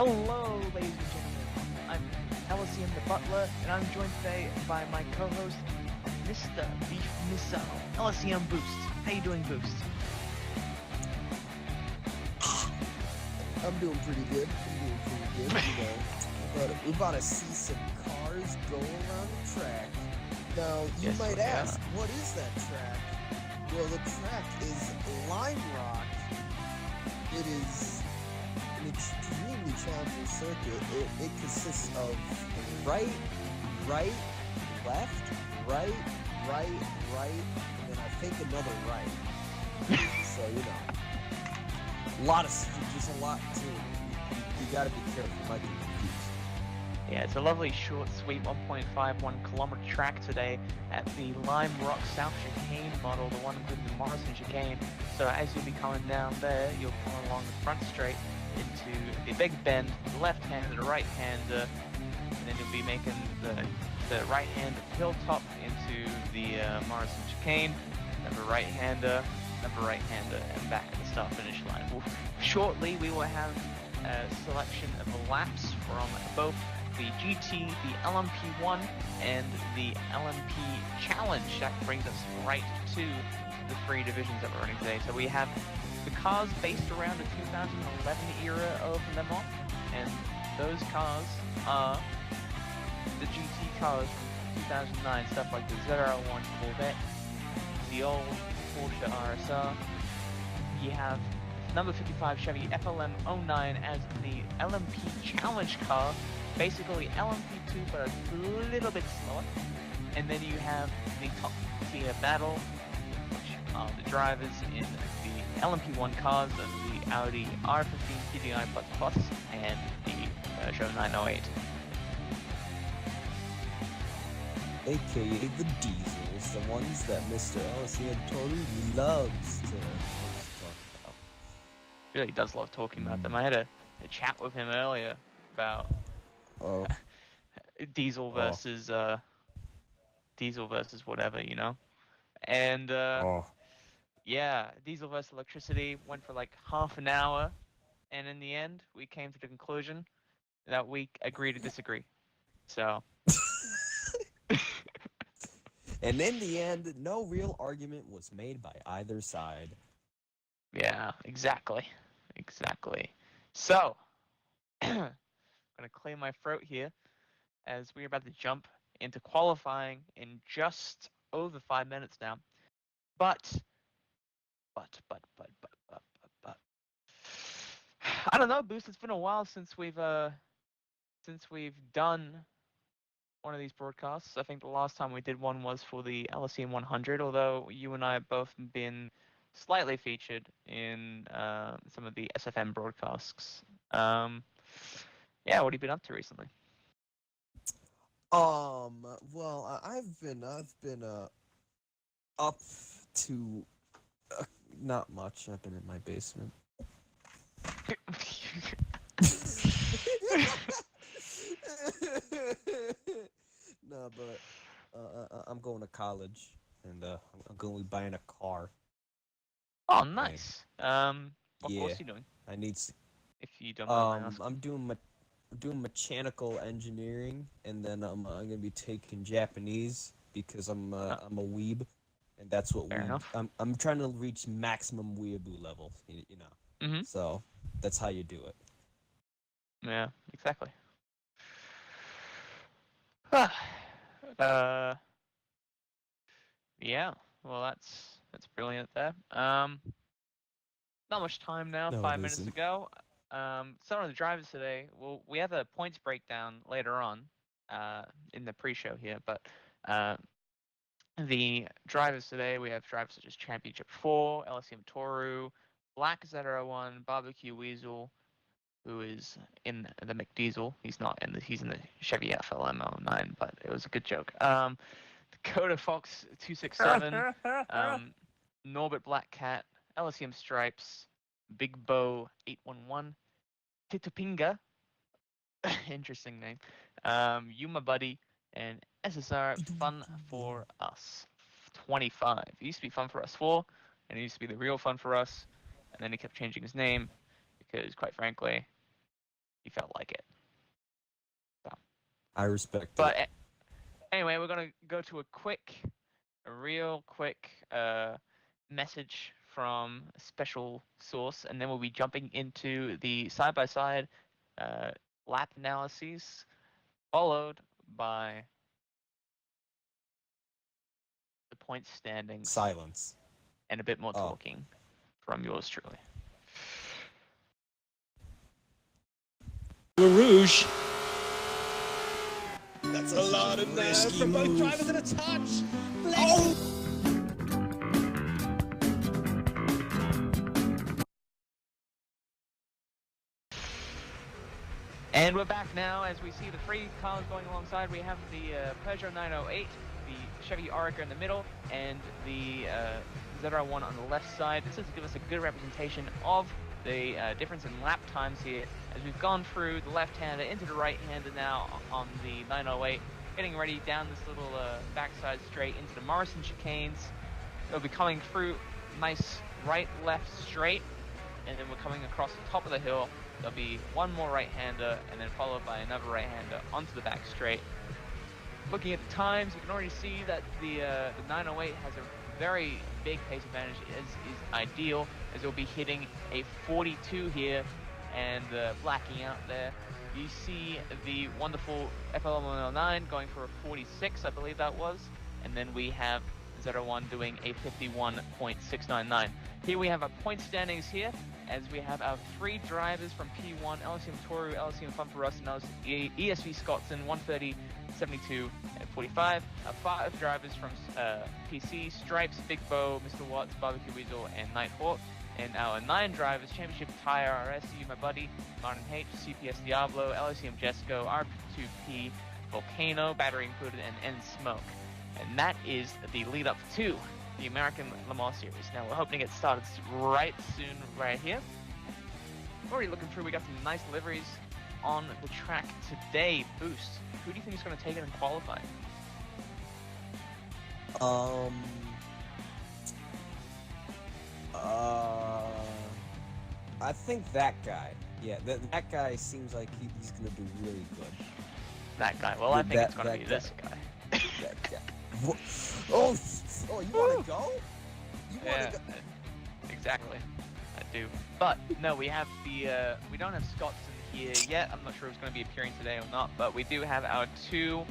Hello, ladies and gentlemen. I'm LCM the Butler, and I'm joined today by my co-host, Mr. Beef Missile, LCM Boost. How you doing, Boost? I'm doing pretty good. We're about to see some cars go around the track. Now, you might ask, what is that track? Well, the track is Lime Rock. It is an extremely challenging circuit. It consists of right, left, right, and then I think another right. So, just a lot to you gotta be careful, you might be confused. Yeah, it's a lovely, short, sweet 1.51 kilometer track today at the Lime Rock South Chicane model, the one including the Morrison Chicane. So as you'll be coming down there, you'll come along the front straight into the big bend, the left-hander, the right-hander, and then you'll be making the right-hander hilltop into the Morrison Chicane, number right-hander, and back at the start-finish line. Shortly, we will have a selection of laps from both the GT, the LMP1, and the LMP Challenge. That brings us right to the three divisions that we're running today. So we have the cars based around the 2011 era of Le Mans, and those cars are the GT cars from 2009, stuff like the Z01 Corvette, the old Porsche RSR. You have number 55 Chevy FLM 09 as the LMP Challenge car, basically LMP2 but a little bit slower. And then you have the top tier battle, which are the drivers in the LMP1 cars of the Audi R15 TDI++ and the Peugeot 908. AKA the Diesels, the ones that Mr. LCM totally loves to talk about. Really does love talking about them. I had a chat with him earlier about diesel versus whatever, and yeah, diesel versus electricity went for like half an hour, and in the end we came to the conclusion that we agree to disagree. So and in the end, no real argument was made by either side. Yeah, exactly. So, I'm going to clear my throat here as we're about to jump into qualifying in just over 5 minutes now. But, I don't know, Boost, it's been a while since we've done one of these broadcasts. I think the last time we did one was for the LCM 100, although you and I have both been slightly featured in some of the SFM broadcasts. Yeah, what have you been up to recently? Well, I've been up to not much. I've been in my basement. No, but I'm going to college, and I'm going to be buying a car. Oh, nice. What course are you doing? I need. If you don't mind asking. I'm doing mechanical engineering, and then I'm gonna be taking Japanese because I'm a weeb, and that's what I'm trying to reach maximum weeaboo level, Mm-hmm. So that's how you do it. Yeah, exactly. Yeah. Well, that's brilliant there. Not much time now. No, 5 minutes to go. Some of the drivers today. Well, we have a points breakdown later on, in the pre-show here. But the drivers today, we have drivers such as Championship 4, LSM Toru, Black Z01, Barbecue Weasel, who is in the McDiesel. He's in the Chevy FLM 09, but it was a good joke. Dakota Fox 267, Norbert Black Cat, LSM Stripes, Big Bow 811, Titupinga, interesting name, Yuma Buddy, and SSR Fun for Us 25. It used to be Fun for Us 4, and it used to be the real Fun for Us, and then he kept changing his name because, quite frankly, you felt like it. So. I respect but it. Anyway, we're gonna go to a real quick message from a special source, and then we'll be jumping into the side-by-side lap analyses, followed by the point standings. Silence. And a bit more talking from yours truly. Rouge. That's a lot of nerve from both drivers and a touch. And we're back now as we see the three cars going alongside. We have the Peugeot 908, the Chevy Aurica in the middle, and the ZR1 on the left side. This is to give us a good representation of the difference in lap times here as we've gone through the left-hander into the right-hander now on the 908, getting ready down this little backside straight into the Morrison chicanes. It'll be coming through nice right-left straight, and then we're coming across the top of the hill. There'll be one more right-hander, and then followed by another right-hander onto the back straight. Looking at the times, you can already see that the 908 has a very big pace advantage, is ideal, as it'll be hitting a 42 here, and blacking out there. You see the wonderful FL109 going for a 46, I believe that was, and then we have ZR1 doing a 51.699. Here we have our point standings here, as we have our three drivers from P1, LCM Toru, LCM Fun For Us, and ESV Scottson, 130, 72, and 45. Our five drivers from PC, Stripes, Big Bow, Mr. Watts, Barbecue Weasel, and Nighthawk. And our 9 drivers, Championship Tire, RSU, my buddy, Martin H, CPS Diablo, LCM Jesco, R2P, Volcano, Battery Included, and N Smoke. And that is the lead up to the American Le Mans Series. Now we're hoping to get started right soon, right here. Already looking through, we got some nice liveries on the track today. Boost, who do you think is going to take it in qualifying? I think that guy. Yeah, that guy seems like he's going to do really good. That guy. Well, I think it's going to be this guy. That guy. Oh, you want to go? You want to go? Exactly. I do. But no, we have the we don't have Scottson here yet. I'm not sure if it's going to be appearing today or not, but we do have our two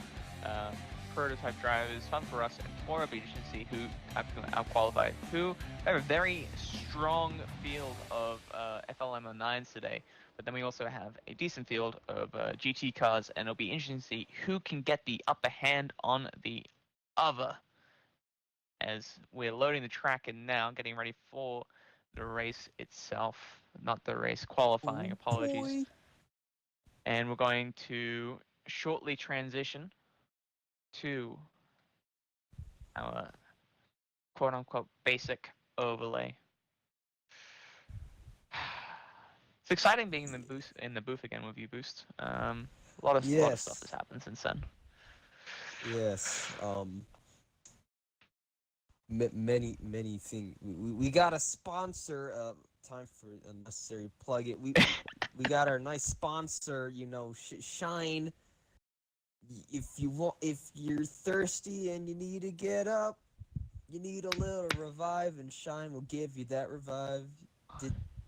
prototype drivers, Fun For Us and Toro Agency, who have out-qualified, who have a very strong field of FLM09s today. But then we also have a decent field of GT cars, and it'll be interesting to see who can get the upper hand on the other. As we're loading the track in now, getting ready for the race itself. Not the race, qualifying, apologies. And we're going to shortly transition to our quote-unquote basic overlay. It's exciting being in the booth again with you, Boost. A lot of stuff has happened since then. Yes. Many things. We got a sponsor. Time for a necessary plug. It. We got our nice sponsor. Shine. If you're thirsty and you need to get up, you need a little revive, and Shine will give you that revive.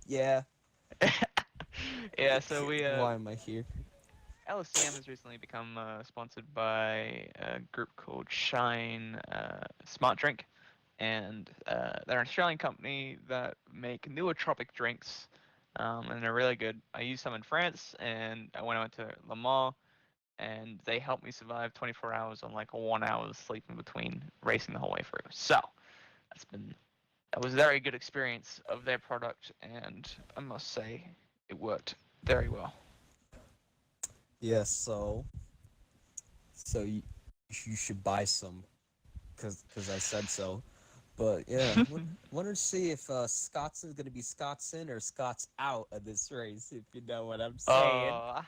Yeah. Yeah. So we. Why am I here? LCM has recently become sponsored by a group called Shine Smart Drink, and they're an Australian company that make nootropic drinks, and they're really good. I used some in France, and when I went to Le Mans, and they helped me survive 24 hours on like 1 hour of sleep in between racing the whole way through. So that was a very good experience of their product, and I must say it worked very well. Yes, so you should buy some, cause I said so. But yeah, wanted to see if Scottson's gonna be Scott's in or Scott's out of this race, if you know what I'm saying. Oh,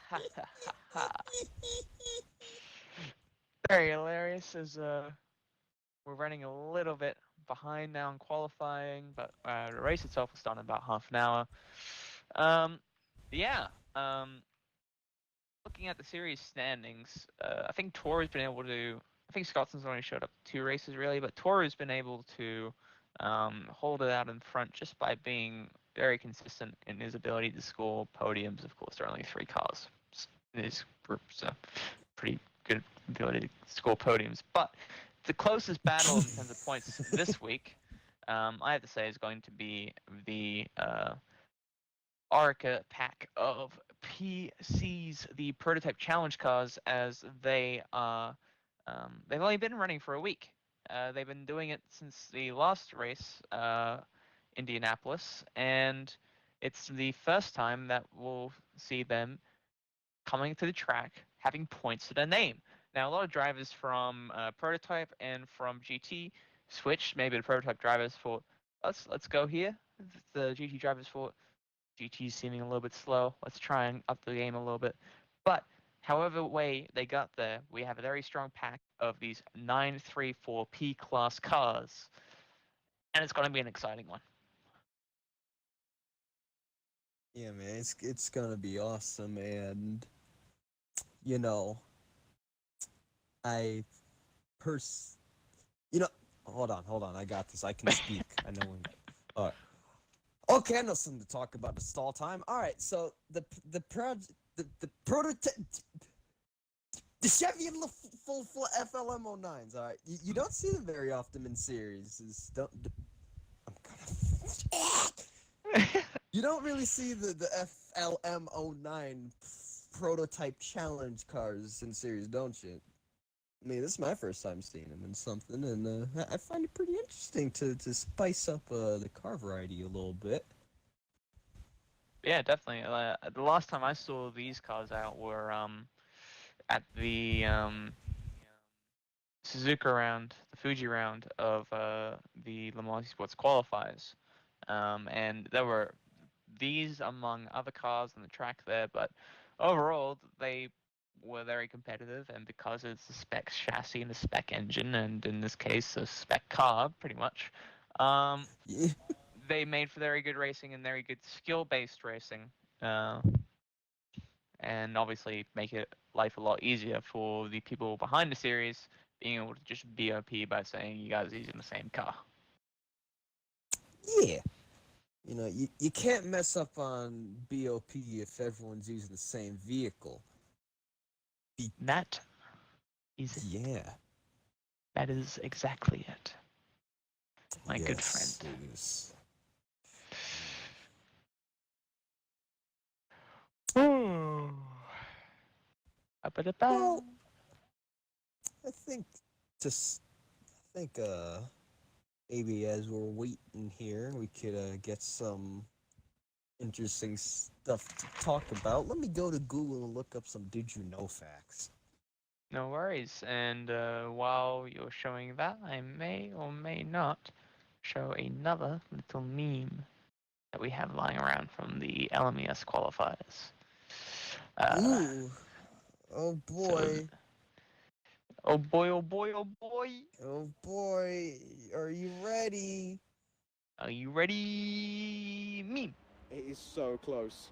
very hilarious. As we're running a little bit behind now in qualifying, but the race itself will start in about half an hour. looking at the series standings, I think Toru's been able to. I think Scotson's only showed up 2 races really, but Toru's been able to hold it out in front just by being very consistent in his ability to score podiums. Of course, there are only 3 cars in his group, so pretty good ability to score podiums. But the closest battle in terms of points this week, I have to say, is going to be the Orica pack of PCs, the prototype challenge cars, as they are. They've only been running for a week. They've been doing it since the last race, Indianapolis, and it's the first time that we'll see them coming to the track having points to their name. Now, a lot of drivers from prototype and from GT switched. Maybe the prototype drivers thought, let's go here. The GT drivers thought, GT's seeming a little bit slow. Let's try and up the game a little bit. But however way they got there, we have a very strong pack of these 934P class cars, and it's going to be an exciting one. Yeah, man, it's gonna be awesome, and hold on, I got this. I can speak. I know when. All right. Okay, I know something to talk about. The stall time. All right, so the prototype, the Chevy full FLM09s. All right, you don't see them very often in series. You don't really see the FLM09 prototype challenge cars in series, don't you? I mean, this is my first time seeing them in something, and I find it pretty interesting to spice up the car variety a little bit. Yeah, definitely. The last time I saw these cars out were at the Suzuka round, the Fuji round of the Le Mans Esports qualifiers, and there were these among other cars on the track there, but overall they were very competitive, and because it's the spec chassis and the spec engine, and in this case a spec car pretty much, Yeah. they made for very good racing and very good skill-based racing, and obviously make it life a lot easier for the people behind the series, being able to just BOP by saying you guys are using the same car. Yeah. You can't mess up on BOP if everyone's using the same vehicle. That is it. Yeah. That is exactly it. My good friend. It is. Well, I think maybe as we're waiting here, we could get some interesting stuff to talk about. Let me go to Google and look up some did you know facts. No worries. And while you're showing that, I may or may not show another little meme that we have lying around from the LMES qualifiers. Ooh. Oh boy. Oh boy, oh boy, oh boy. Oh boy. Are you ready? Are you ready? Meme. It is so close.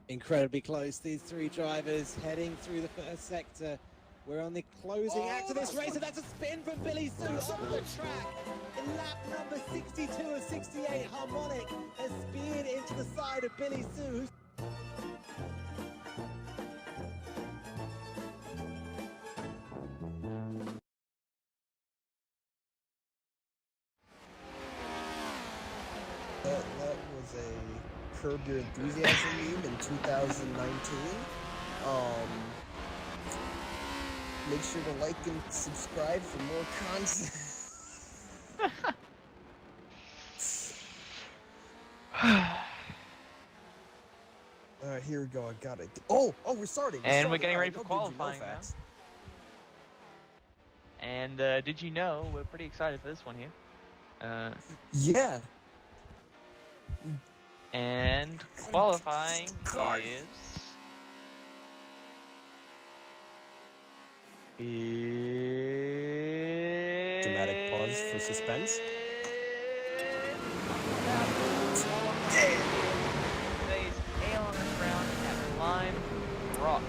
Incredibly close. These 3 drivers heading through the first sector. We're on the closing act of this race, and that's a spin from Billy Sue off the track. In lap number 62 of 68, Harmonic has speared into the side of Billy Sue. That was a Curb Your Enthusiasm meme in 2019. Make sure to like and subscribe for more content. Alright, here we go. I got it. Oh, we're starting. We're getting ready for qualifying now. And did you know, we're pretty excited for this one here. Yeah. And qualifying is... Dramatic pause for suspense. Today's A on this round at Lime Rock.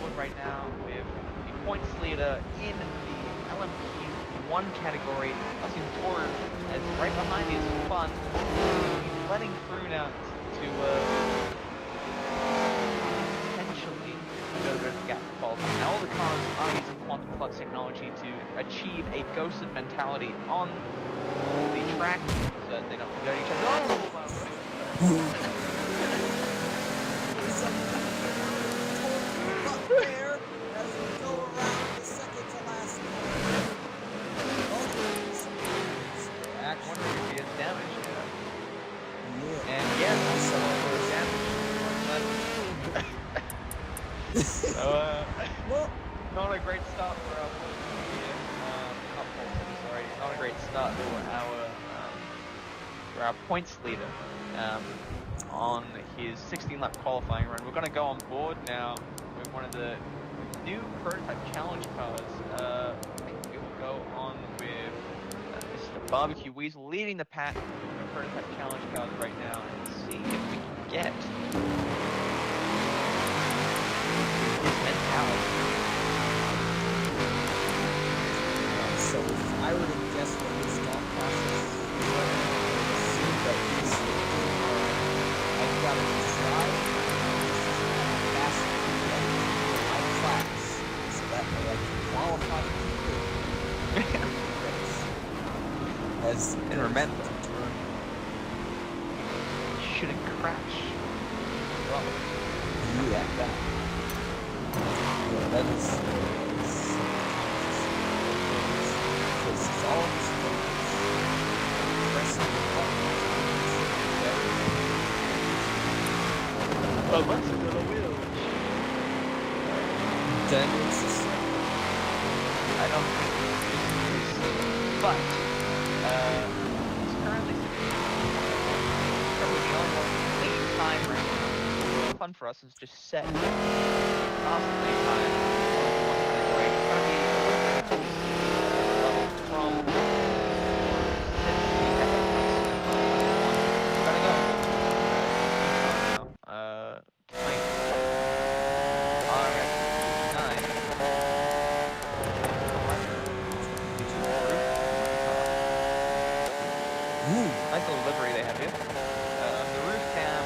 board right now with the points leader in the LMP1 category, Austin Toru, as right behind is Fun. He's letting through now to potentially go to the gap qualifying. Now all the cars are using quantum flux technology to achieve a ghosted mentality on the track so that they don't go to each other. There as we go around the second to last corner. I wonder if he has damage here. Yeah. And yes, damage. So, well, not a great start for our sorry, not a great start for our points leader on his 16-lap qualifying run. We're going to go on board now with one of the new prototype challenge cars. We will go on with Mr. Barbecue Weasel leading the pack with the prototype challenge cars right now, and see if we can get his mentality. So if I were to guess what his thought process is, assume that he's I've got to try fast in my class so that way I can qualify to race. As And remember, you shouldn't crash. Well, yeah, that. Yeah, that is because it's all of his focus. Pressing the button. well, that's a little wheel. Then it's just I don't think it's but he's currently probably the only one leading time right now. Fun for us is just set fast lane time. From nice little livery they have here. The roof cam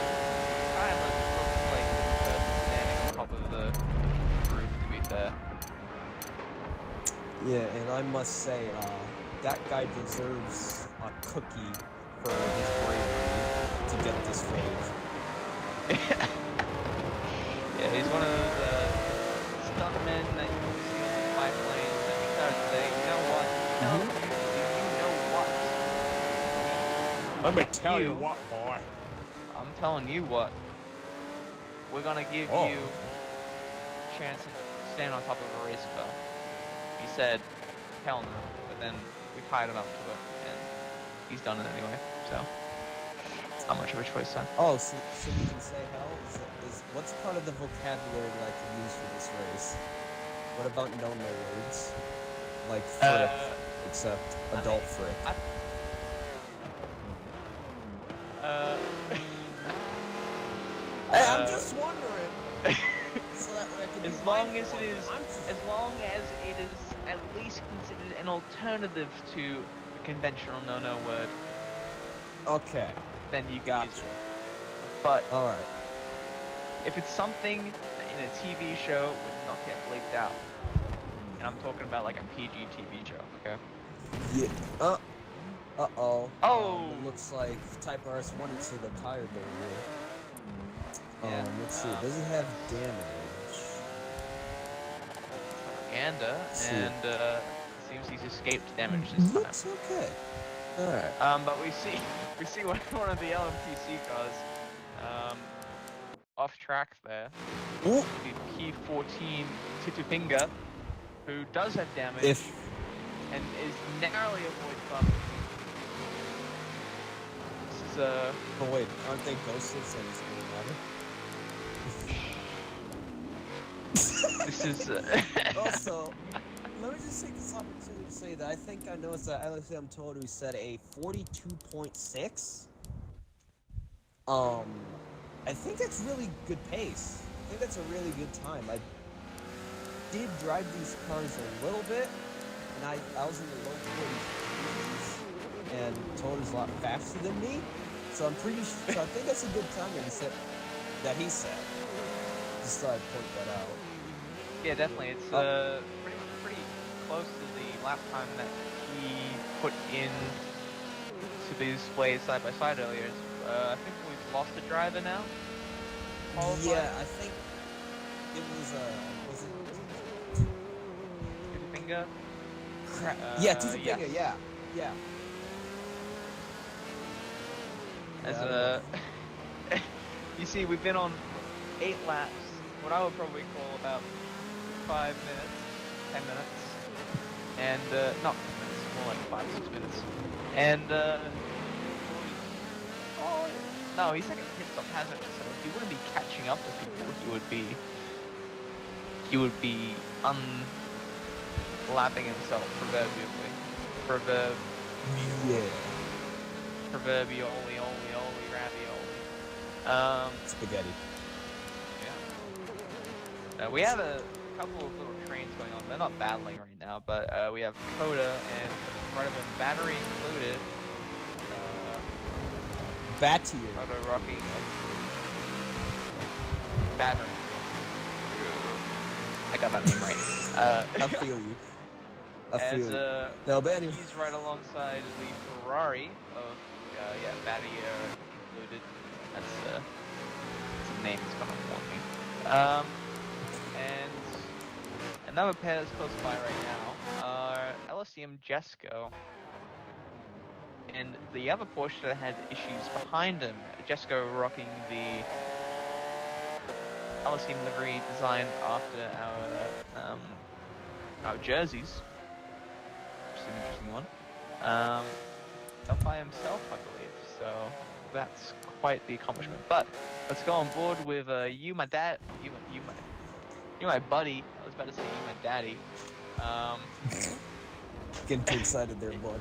kind of looks like the person standing on top of the roof, to be fair. yeah, and I must say, that guy deserves a cookie for his bravery to get this footage. Yeah, he's one of those stuntmen that you can see on the bike lanes that we start to say, you know what? You know what? Let me tell you what, boy. I'm telling you what. We're gonna give you a chance to stand on top of a race car. He said, hell no. But then we hired him up to it, and he's done it anyway. So, it's not much of a choice, son. Oh, so we can say hell? Is what's part of the vocabulary that I can use for this race? What about no words? Like frick, except adult frick. Hey, I'm just wondering. So that way I can as long as it is at least considered an alternative to a conventional no word, Okay. then you Gotcha. use it. But Alright. if it's something in a TV show would not get bleeped out, and I'm talking about like a PG TV show, okay? Yeah. Uh-oh. Oh! It looks like Type RS wanted to the tire barrier. Yeah, Let's see. Does it have damage? Propaganda, See. and seems he's escaped damage this time. Looks okay. Alright. But we see one of the LMPC cars off track there. Ooh. The P14 Titupinga, who does have damage and is narrowly avoid bump. This is Oh wait, aren't they ghosted, so it's gonna matter? this is Also, let me just take this opportunity to say that I think I noticed that I'm told who said a 42.6. I think that's really good pace. I think that's a really good time. did drive these cars a little bit, and I was in the low 40s, and Toto's a lot faster than me. So I'm pretty sure. So I think that's a good time that he set. Just thought I'd point that out. Yeah, definitely. It's pretty close to the lap time that he put in to these displays side by side earlier. I think we've lost a driver now. Yeah, I think it was it Finger? yeah, Finger, yes. yeah. As you see, we've been on 8 laps, what I would probably call about 5 minutes, 10 minutes, and not 10 minutes, more like 5-6 minutes, and no, he's second pit stop, hasn't he? So he wouldn't be catching up to people. He would be unlapping himself proverbially. Proverbially, ravioli. Spaghetti. Yeah. We have a couple of little trains going on. They're not battling right now, but we have Coda and in front of him, battery included. Battier. Coda rocking battery. I got that name right. I feel you. No, but anyway. He's right alongside the Ferrari of Battier included. That's the name that's gonna want me. And another pair that's close by right now are LSCM Jesco. And the other Porsche that had issues behind him, Jesco rocking the LSCM livery designed after our jerseys. Which is an interesting one. Up by himself, I believe. So that's quite the accomplishment. But let's go on board with you, my dad. You, my buddy. I was about to say you, my daddy. Getting too excited there, bud.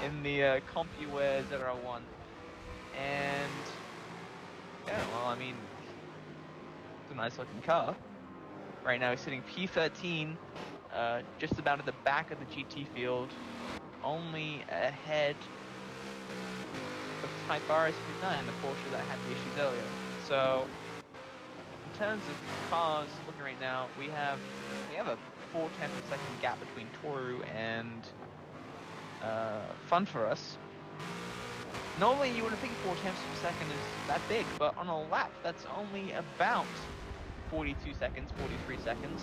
In the CompuWare 01. And yeah, well, I mean, it's a nice looking car. Right now he's sitting P13, just about at the back of the GT field, only ahead of Type RS59, the Porsche that had the issues earlier. So, in terms of cars, looking right now, we have a 4/10 of a second gap between Toru and Fun for Us. Normally you wouldn't think 4/10 of a second is that big, but on a lap that's only about 42 seconds, 43 seconds.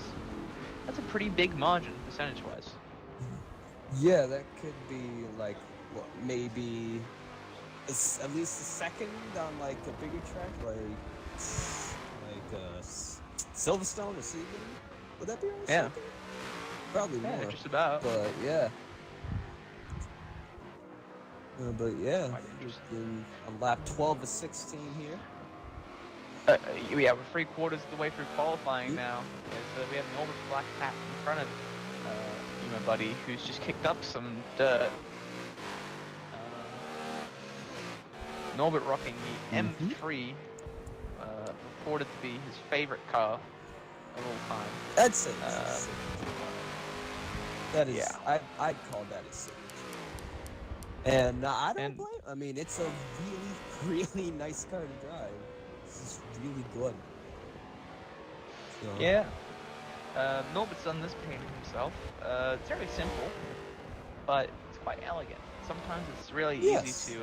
That's a pretty big margin, percentage-wise. Yeah, that could be like, what, maybe at least a second on like a bigger track, like Silverstone or Sebring. Would that be right? Yeah. Probably more. Just about. But yeah. On lap 12 of 16 here. Yeah, we're 3/4 of the way through qualifying now. As, we have Norbert Black Cat in front of you, my buddy, who's just kicked up some dirt. Norbert rocking the M3, reported to be his favorite car of all time. That's it. That is, yeah. I'd call that a signature. And I don't blame. I mean, it's a really, really nice car to drive. It's really good. So. Yeah. Norbert's done this painting himself. It's very simple, but it's quite elegant. Sometimes it's really easy to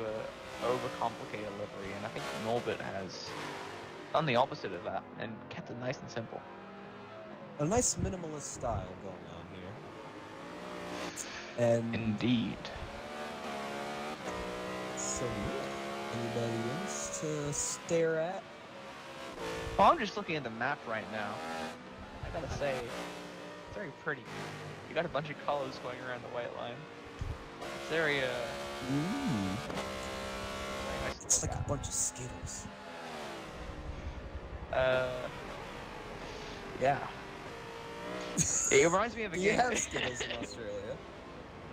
overcomplicate a livery, and I think Norbert has done the opposite of that and kept it nice and simple. A nice minimalist style going on here. And indeed. So yeah, anybody else to stare at? Well, I'm just looking at the map right now. I gotta say, it's very pretty. You got a bunch of colors going around the white line. It's very very nice. It's like a bunch of Skittles. Yeah. It reminds me of a game. You have Skittles in Australia.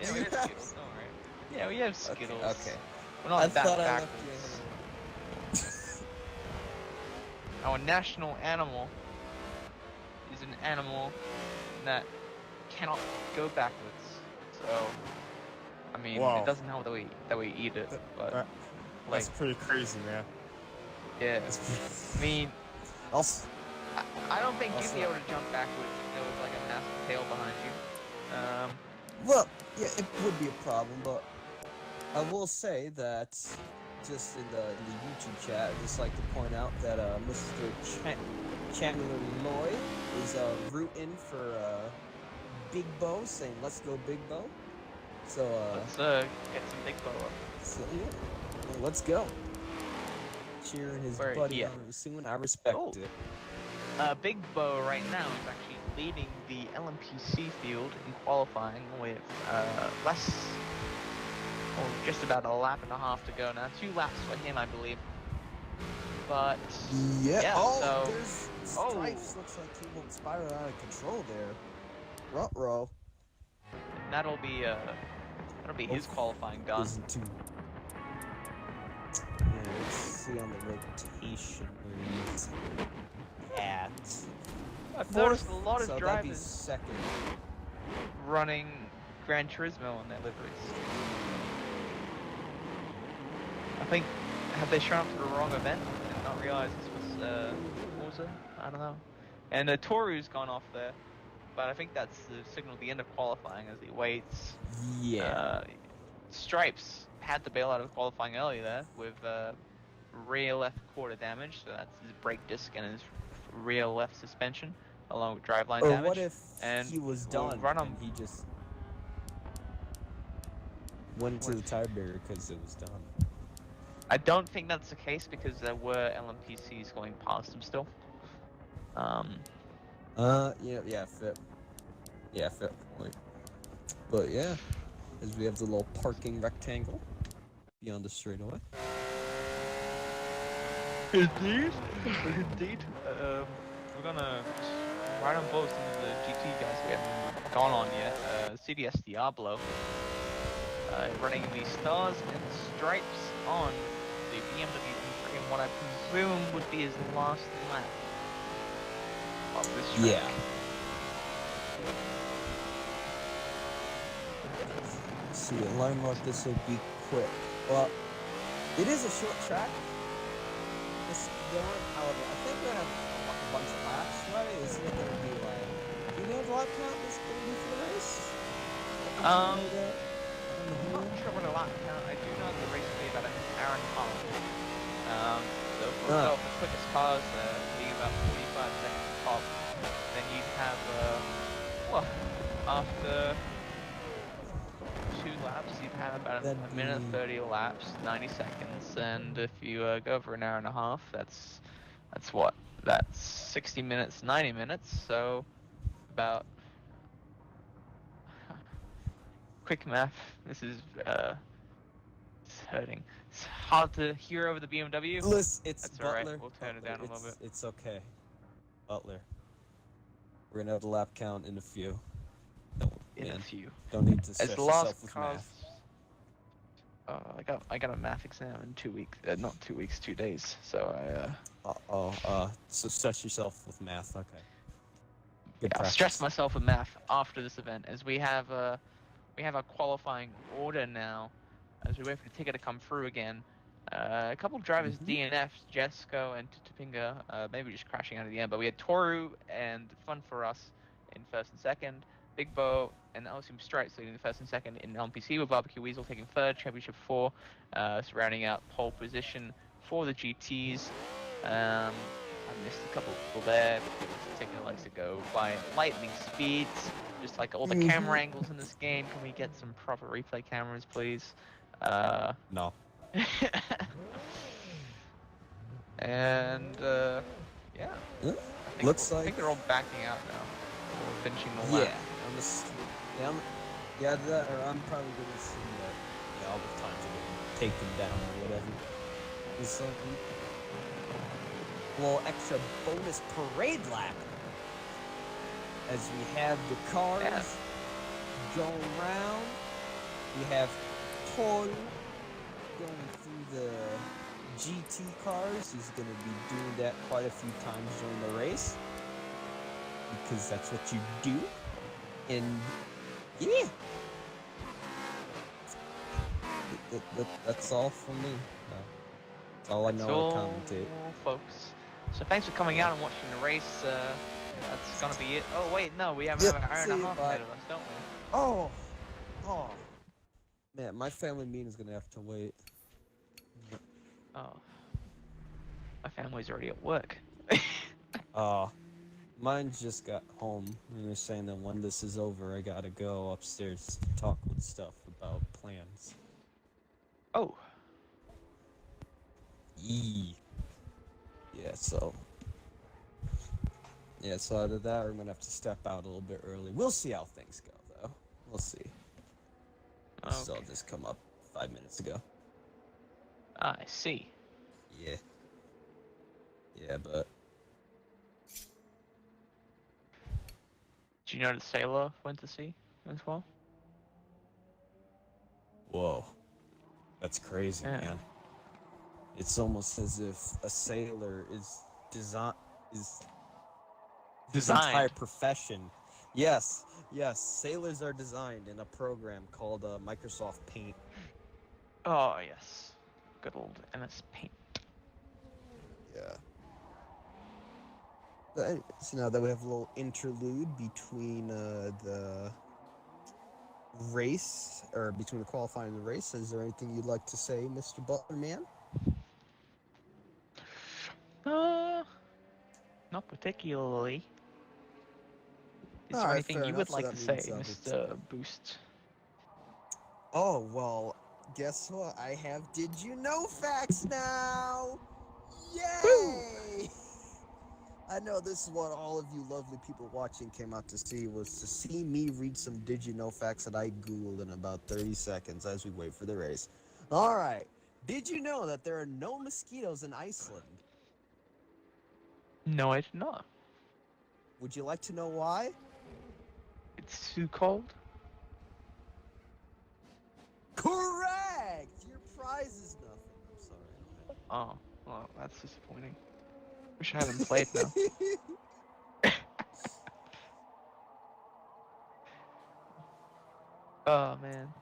Yeah, we have Skittles, don't worry. Yeah, we have Skittles. Okay. We're not that thought backwards. Our national animal is a an animal that cannot go backwards. So, I mean, Wow. it doesn't help that we eat it, but like, That's pretty crazy, man. yeah. I mean, Also, I don't think you'd be able to jump backwards if there was like a massive tail behind you. well, yeah, it would be a problem, but I will say that just in the YouTube chat, I'd just like to point out that Mr. Chandler Lloyd is rooting for Big Bo, saying "Let's go, Big Bo." So Let's get some big bow up. so yeah, well, let's go. Cheering his Where- buddy yeah. on soon. I respect Oh. it. Big Bo right now is actually leading the LMPC field in qualifying with less, or just about a lap and a half to go now. 2 laps for him, I believe. But Yeah. Oh, so there's Stripes. Looks like he won't spiral out of control there. Ruh-roh. that'll be his qualifying done. Isn't too. Yeah, let's see on the rotation where he's at. I've noticed a lot of So that'd be drivers second. running Gran Turismo on their liveries. I think, have they shown up to the wrong event and not realized this was Forza? I don't know. And Toru's gone off there, but I think that's the signal at the end of qualifying as he waits. Yeah. Stripes had to bail out of qualifying earlier there with rear left quarter damage, so that's his brake disc and his rear left suspension, along with driveline Or damage. what if and he was we'll done run and him. he just went to the tire barrier because it was done? I don't think that's the case because there were LMPCs going past him still. Yeah, fair point. But yeah, as we have the little parking rectangle beyond the straightaway. Indeed. We're gonna ride on both some of the GT guys we haven't gone on yet. CDS Diablo running the stars and stripes on the BMW E3 in what I presume would be his last lap of this track. Yeah. Let's see, at line mark, this will be quick. Well, it is a short track. This going, however, I think we're gonna have a bunch of laps, right? Is it gonna be like, do you have a lap count that's gonna be for the race? I'm not sure what a lap count. I do know the race will be about an hour and a half. So for the quickest cars being about 45 seconds top, then you'd have after 2 laps, you'd have about a minute 30 laps, 90 seconds, and if you go for an hour and a half, that's what? That's 60 minutes, 90 minutes, so about quick math. This is it's hurting. It's hard to hear over the BMW. Listen, it's That's Butler. alright, we'll turn it down a little bit. It's okay. Butler. We're gonna have the lap count in a few. In a few. Don't need to stress As yourself last with cars. math. I got a math exam in 2 weeks. Not 2 weeks, 2 days. So So stress yourself with math, okay. Good I'll practice. stress myself with math after this event, as we have a qualifying order now, as we wait for the ticket to come through again. A couple of drivers DNF'd, Jesco and Tupinga, maybe just crashing out at the end, but we had Toru and Fun for Us in first and second, Big Bo and Alcium Stripes leading the first and second in LMPC, with Barbecue Weasel taking third, Championship 4, surrounding out pole position for the GTs. I missed a couple of people there. Taking it likes to go by lightning speeds, just like all the camera angles in this game. Can we get some proper replay cameras, please? No. And yeah. I think they're all backing out now. Or finishing the lap. I'm probably gonna see that. All the times are getting taken down or whatever. It's like a little extra bonus parade lap as we have the cars going around. We have Toru going through the GT cars. He's going to be doing that quite a few times during the race. because that's what you do. And yeah, that's all from me. That's all I know to commentate. Folks. So thanks for coming out and watching the race. That's gonna be it. Oh wait, no, we have another hour and a half ahead of us, don't we? Oh, man, my family meeting is gonna have to wait. Oh, my family's already at work. Mine just got home, and they're saying that when this is over, I gotta go upstairs to talk with stuff about plans. Oh. Yeah, so out of that, I'm gonna have to step out a little bit early. We'll see how things go, though. We'll see. Okay. So I'll just come up 5 minutes ago. I see. Yeah. Yeah, but... Did you know that Sailor went to sea as well? Whoa. That's crazy, Yeah. man. It's almost as if a sailor is his entire profession. Yes, sailors are designed in a program called Microsoft Paint. Oh, yes. Good old MS Paint. Yeah. So now that we have a little interlude between the race, or between the qualifying and the race, is there anything you'd like to say, Mr. Butler, man? Not particularly. Is there Alright, anything fair you enough. would So like that to say, means, Mr. Boost? Oh, well, guess what? I have Did You Know Facts now! Yay! I know this is what all of you lovely people watching came out to see, was to see me read some Did You Know Facts that I Googled in about 30 seconds as we wait for the race. Alright, did you know that there are no mosquitoes in Iceland? No, I did not. Would you like to know why? It's too cold? Correct! Your prize is nothing. I'm sorry. Oh, well, that's disappointing. Wish I hadn't played now. Oh, man.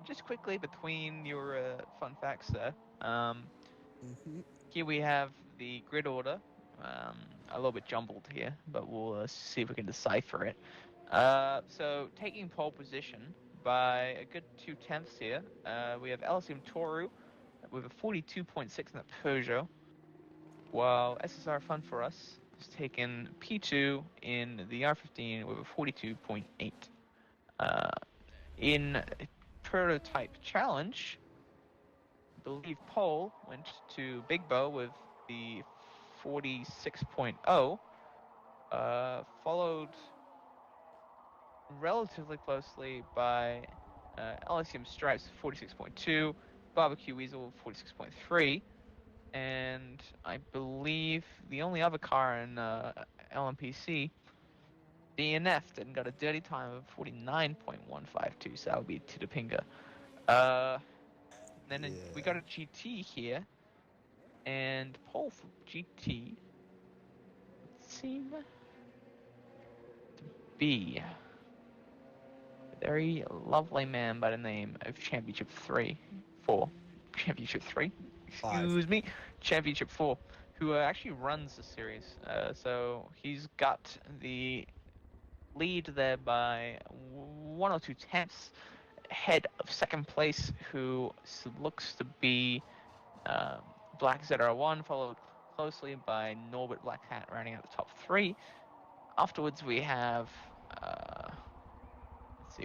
Just quickly between your fun facts there. Here we have the grid order. A little bit jumbled here, but we'll see if we can decipher it. So taking pole position by a good 2/10 here, we have LSM Toru with a 42.6 in that Peugeot, while SSR Fun for Us has taken P2 in the R15 with a 42.8. In prototype challenge, I believe pole went to Big Bo with the 46.0, followed relatively closely by LSM Stripes 46.2, Barbecue Weasel 46.3, and I believe the only other car in LMPC, DNF, and got a dirty time of 49.152, so that would be Tidapinga. Then we got a GT here, and pole for GT seem to be a very lovely man by the name of Championship 3, excuse me, Championship 4, who actually runs the series. So he's got the lead there by 1 or 2 tenths ahead of second place, who looks to be Black ZR1, followed closely by Norbert Black Hat rounding out the top 3. Afterwards we have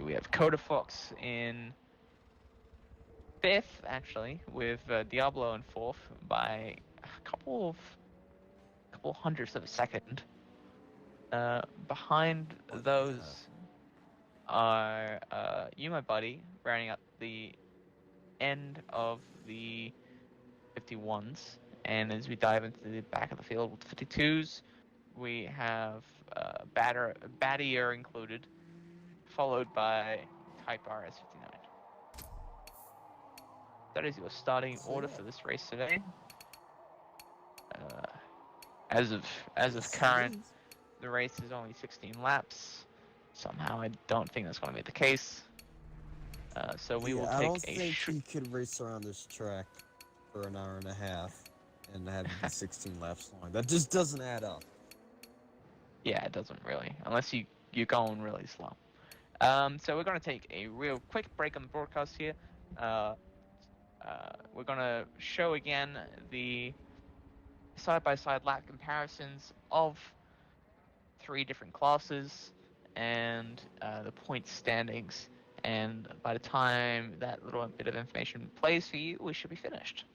we have Coda Fox in 5th, actually, with Diablo in 4th by a couple hundredths of a second. Behind those are You My Buddy rounding up the end of the 51s, and as we dive into the back of the field with 52s, we have Battier included, followed by Type RS59. That is your starting order for this race today. As of current, the race is only 16 laps. Somehow I don't think that's going to be the case. So we will take I don't a think he could race around this track for an hour and a half and have it be 16 laps long. That just doesn't add up. Yeah, it doesn't really, unless you're going really slow. So we're going to take a real quick break on the broadcast here. We're going to show again the side-by-side lap comparisons of 3 different classes and the point standings. And by the time that little bit of information plays for you, we should be finished.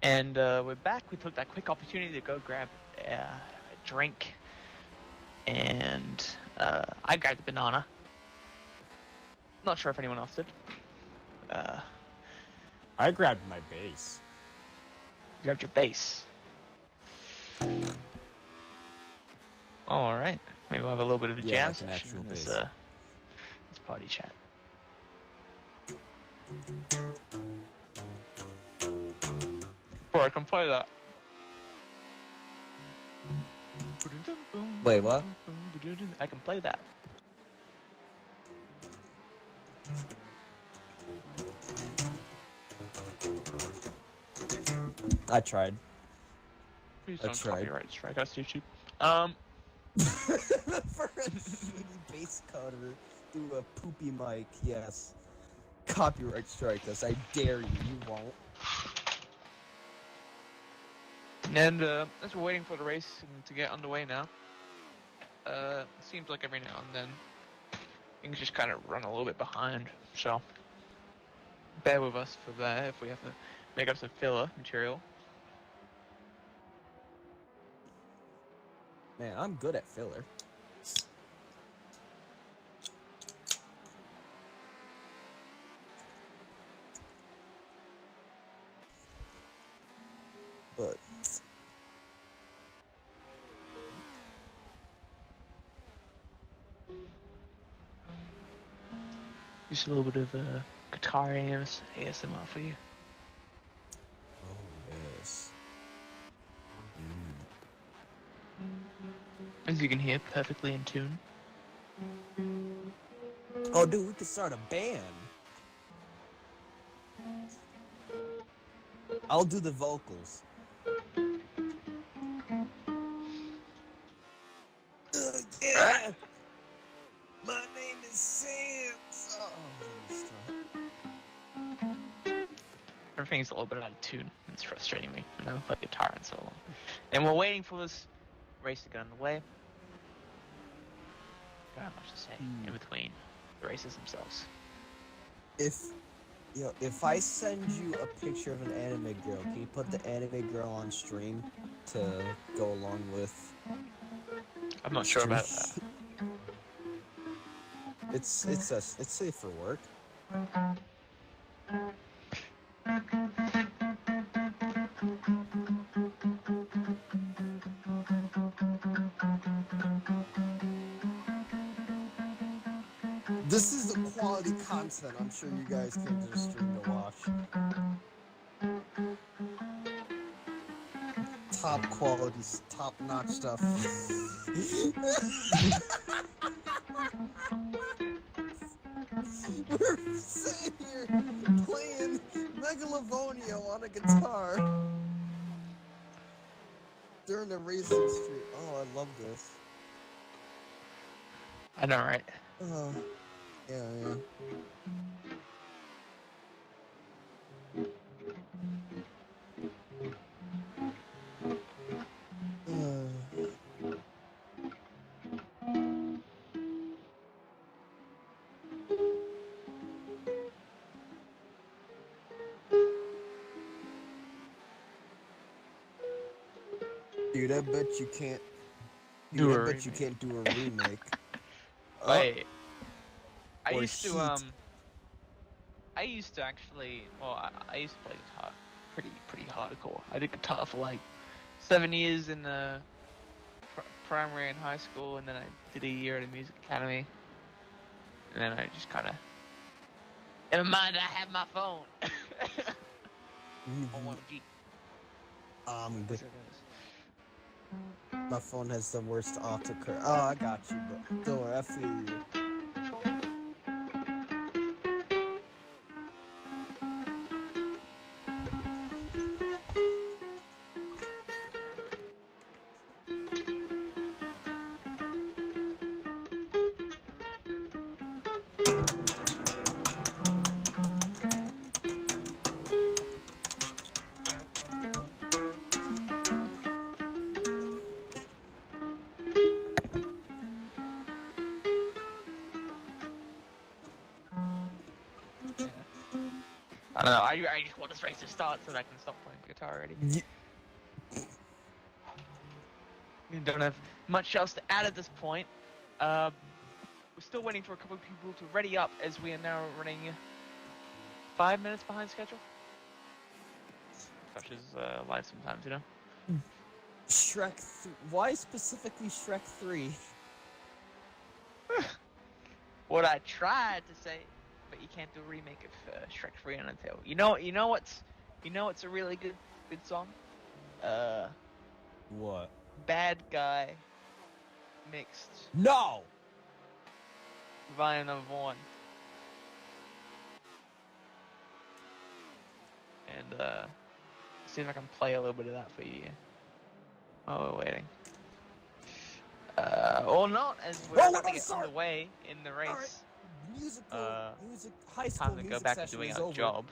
And we're back. We took that quick opportunity to go grab a drink. And I grabbed a banana. Not sure if anyone else did. I grabbed my base. You grabbed your base. Alright. Maybe we'll have a little bit of a jam like an session actual in this, base. this party chat. Bro, I can play that. Wait, what? I can play that. I tried. Please I don't tried. copyright strike us, YouTube. For a shitty bass cutter through a poopy mic, yes. Copyright strike us. I dare you. You won't. And as we're waiting for the race to get underway now, it seems like every now and then things just kind of run a little bit behind. So bear with us for that if we have to make up some filler material. Man, I'm good at filler. But Just a little bit of guitar ASMR for you. oh yes. As you can hear, perfectly in tune. Oh, dude, we could start a band. I'll do the vocals. Yeah. My name is Sam. Oh, let me start. Everything's a little bit out of tune. It's frustrating me. I never play guitar in so long. And we're waiting for this race to get underway. Don't have much to say in between the races themselves. If I send you a picture of an anime girl, can you put the anime girl on stream to go along with? I'm not sure about that. It's safe for work. This is the quality content I'm sure you guys came to the stream to watch. Top quality, top-notch stuff. We're sitting here playing Megalavonia on a guitar during the racing street. Oh, I love this. I know, right? Oh, yeah. Dude, I bet you can't. Dude, I bet you can't do a remake. Wait. I Or used to Heat. I used to actually. Well, I used to play guitar pretty hardcore. I did guitar for like 7 years in primary and high school, and then I did a year at a music academy, and then I just kind of. Never mind, I have my phone. OMG. My phone has the worst autocorrect. Oh, I got you, but don't worry, I feel you. I don't know. I just want this race to start so that I can stop playing guitar already. We don't have much else to add at this point. We're still waiting for a couple of people to ready up as we are now running 5 minutes behind schedule. Such as live sometimes, you know? Why specifically Shrek 3? What I tried to say, but you can't do a remake of Shrek 3 on Until. You know what's a really good song? What? Bad Guy mixed No! Volume number 1. And see if I can play a little bit of that for you. Oh, we're waiting. Or not, as we're about to get underway in the race. Right. Music, high school Time to music go back to session doing is our over. job.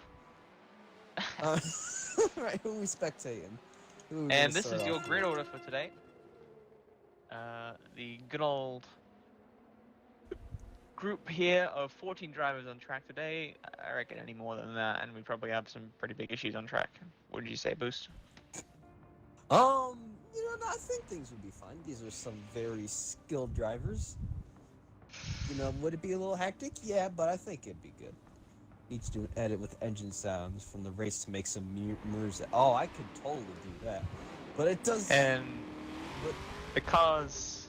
Right, who are we spectating? And this is your grid order for today. The good old group here of 14 drivers on track today. I reckon any more than that, and we probably have some pretty big issues on track. What did you say, Boost? I think things would be fine. These are some very skilled drivers. Would it be a little hectic? Yeah, but I think it'd be good. Need to do an edit with engine sounds from the race to make some mirrors. Oh, I could totally do that. But it does... And because...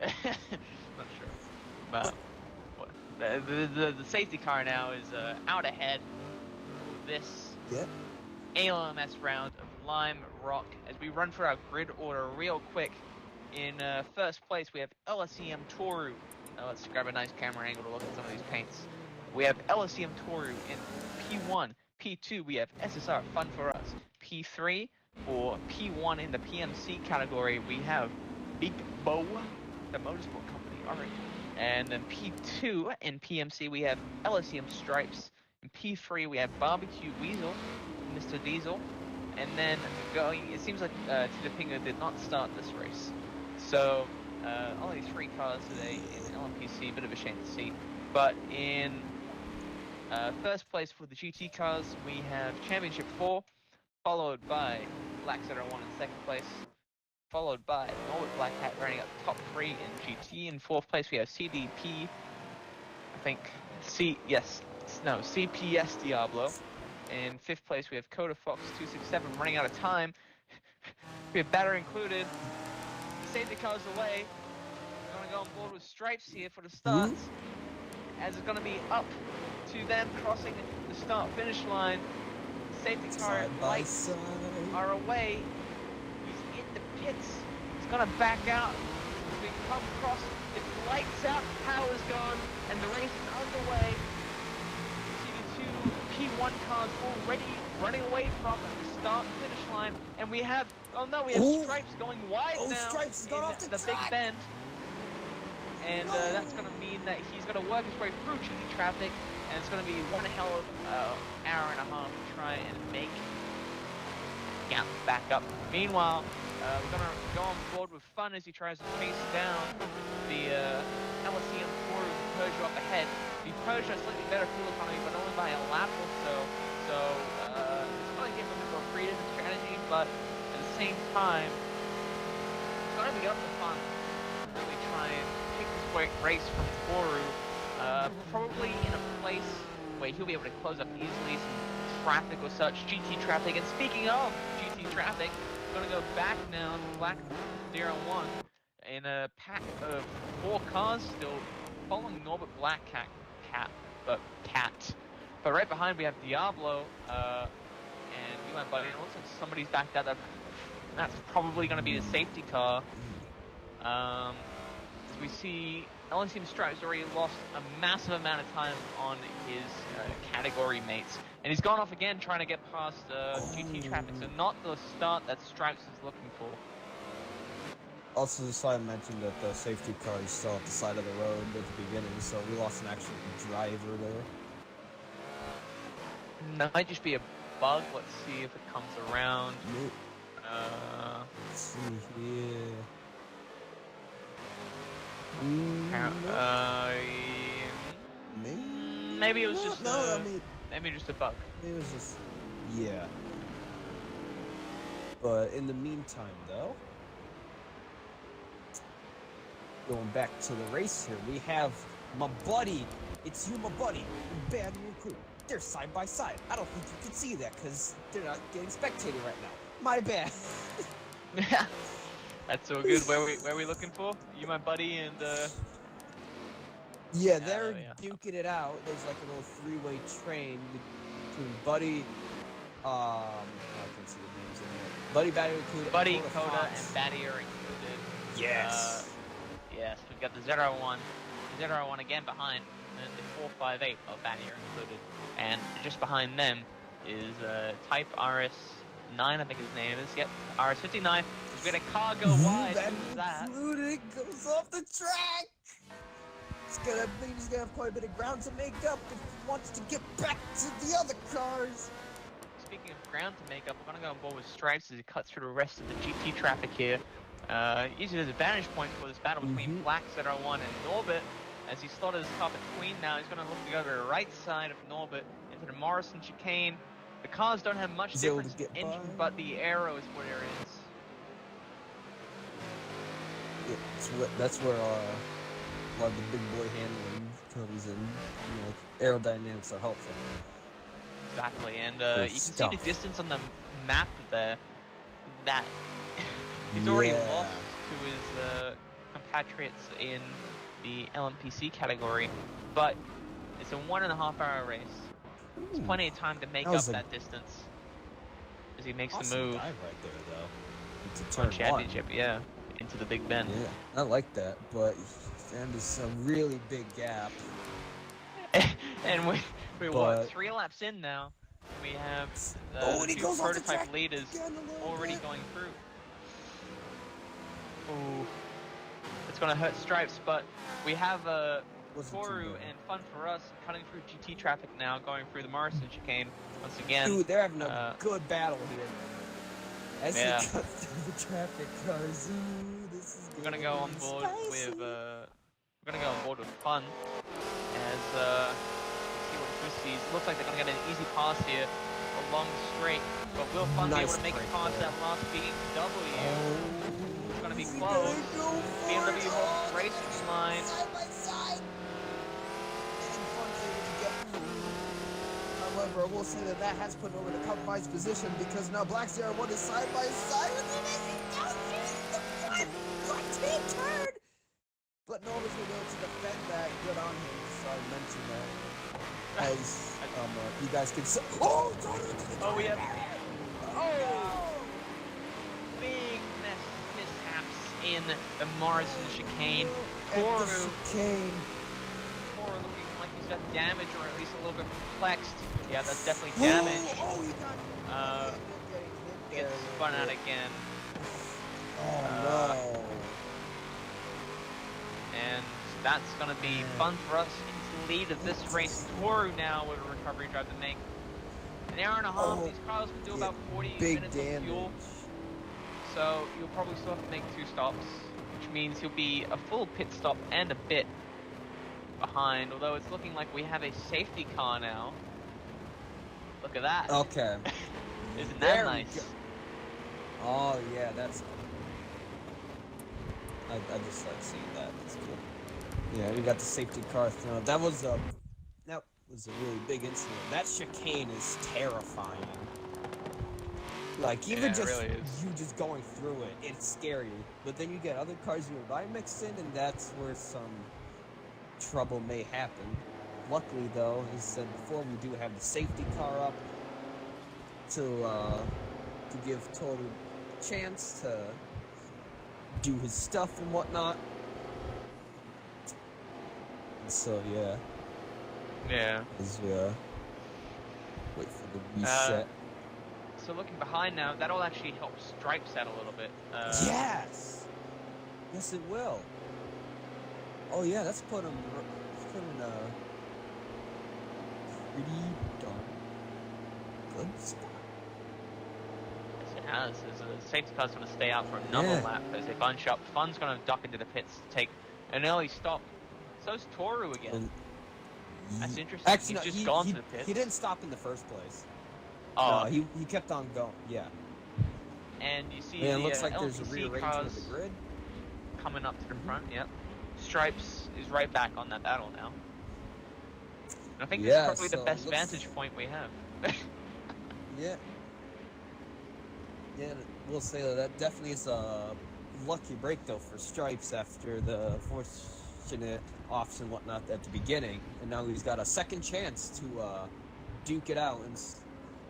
not sure. But the safety car now is out ahead of this ALMS round of Lime Rock as we run for our grid order real quick. In first place, we have LSEM Toru. Let's grab a nice camera angle to look at some of these paints. We have LSEM Toru in P1. P2, we have SSR Fun For Us. P3, or P1 in the PMC category, we have Big Bow, the motorsport company, alright. And then P2 in PMC, we have LSEM Stripes. In P3, we have Barbecue Weasel, Mr. Diesel. And then it seems like Tidapinga did not start this race. So, only 3 cars today in LMPC, bit of a shame to see. But in first place for the GT cars, we have Championship 4, followed by Black Zero 1 in second place, followed by Norwood Black Hat running up top 3 in GT. In fourth place, we have CDP, I think, CPS Diablo. In fifth place, we have Coda Fox 267 running out of time. We have batter included. The safety car's away. We're going to go on board with Stripes here for the starts. As it's going to be up to them crossing the start-finish line. The safety car lights are away. He's in the pits. He's going to back out. As we come across, it lights out, power's gone, and the race is underway. P1 cars already running away from the start-finish line, and we have Stripes going wide now Stripes got off the big track. bend, and that's going to mean that he's going to work his way through GT traffic, and it's going to be one hell of hour and a half to try and make gap back up. Meanwhile, we're going to go on board with Fun as he tries to chase down the LSEM Tour Peugeot up ahead. The Peugeot has slightly better fuel economy, but only by a lap or so. So it's going to give him a more creative strategy, but at the same time, it's going to be up to Fun to really try and take this race from Toru, probably in a place where he'll be able to close up easily, some traffic or such, GT traffic. And speaking of GT traffic, we're going to go back now to Black 01 in a pack of 4 cars still, following Norbert Black Cat. But right behind we have Diablo, and you went buddy. It looks like somebody's backed out. That's probably going to be the safety car. As we see, LSEM Stripes already lost a massive amount of time on his category mates, and he's gone off again trying to get past GT traffic. So not the start that Stripes is looking for. Also, just I mentioned that the safety car is still at the side of the road at the beginning, so we lost an actual driver there. Might just be a bug. Let's see if it comes around. Let's see here. Maybe it was just maybe just a bug. It was just But in the meantime, though, going back to the race here, we have my buddy. It's you, my buddy, Bad Moon Crew. They're side by side. I don't think you can see that because they're not getting spectated right now. My bad. Yeah, that's so good. Where we looking for? You, my buddy, and yeah, they're duking it out. There's like a little 3-way train between Buddy. I can see the names in there. Buddy, Batty, included. Buddy, Coda, and Batty are included. Yes. Yes, we've got the 01, the 01 again behind, and the 458 of Batty are included. And just behind them is Type RS9, I think his name is. Yep, RS59. We've got a car go wide. That included goes off the track. He's gonna have quite a bit of ground to make up if he wants to get back to the other cars. Speaking of ground to make up, we're gonna go on board with Stripes as he cuts through the rest of the GT traffic here. Using it as a vantage point for this battle between Black 01 and Norbert. As he slotted his car between now, he's going to look to go to the right side of Norbert into the Morrison chicane. The cars don't have much difference in engine, but the aero is where it is. Yeah, that's where a lot of the big boy handling comes in. You know, aerodynamics are helpful. Exactly, and you can see the distance on the map there. That he's already lost to his compatriots in the LMPC category, but it's a 1.5 hour race. There's plenty of time to make up that distance as he makes the move. Dive right there, though. It's a on turn championship, yeah. into the Big Bend. Yeah, I like that, but there's a really big gap. And we're what, 3 laps in now? We have and the he 2 goes off the prototype track leaders again a little already bit. going through. Ooh, it's gonna hurt Stripes, but we have Toru and Fun for Us cutting through GT traffic now, going through the Morrison chicane once again. Dude, they're having a good battle here. As Yeah. they cut through the traffic cars, this is We're gonna go on board with Fun as see what Chris sees. Looks like they're gonna get an easy pass here along the straight, but will Fun be able to make it past that last BMW? It's gonna be close. BMW holds the racing line. Side by side. And Fun's able to get through. However, I will say that has put over the compromised position because now Black 01 is side by side with him as he goes through the front. What turn? But Nova's going to be able to defend that. Good on him. So I mentioned that. As you guys can see. Oh, we have. Oh! Big mishaps in the Morrison chicane. Toru looking like he's got damage, or at least a little bit perplexed. Yeah, that's definitely damage. He gets spun out again. Oh no. And that's going to be Fun for Us into the lead of this race. Toru now with a recovery drive to make. An hour and a half, these cars can do about 40 minutes of fuel. So you'll probably still have to make 2 stops, which means you'll be a full pit stop and a bit behind, although it's looking like we have a safety car now. Look at that. Okay. Isn't that nice? Oh yeah, that's I just like seeing that. It's cool. Yeah, we got the safety car thrown. That was a really big incident. That chicane is terrifying. Like even just really you just going through it, it's scary. But then you get other cars nearby mixed in, and that's where some trouble may happen. Luckily, though, as I said before, we do have the safety car up to give Toru a chance to do his stuff and whatnot. And so Yeah. as we wait for the reset. So looking behind now, that'll actually help Stripes out a little bit. Yes, it will. Oh yeah, let's put him in a pretty darn good spot. Yes, it has. The safety car's going to stay out for another lap as they bunch up. Fun's going to duck into the pits to take an early stop. So's Toru again. That's interesting. Actually, He's just gone to the pits. He didn't stop in the first place. Oh, he kept on going. Yeah. And you see it the looks like there's a LTC rearrangement cars of the grid coming up to the front. Yep. Stripes is right back on that battle now. And I think this is probably the best vantage point we have. Yeah. Yeah, we'll say that definitely is a lucky break though for Stripes after the fortunate offs and whatnot at the beginning, and now he's got a second chance to duke it out, and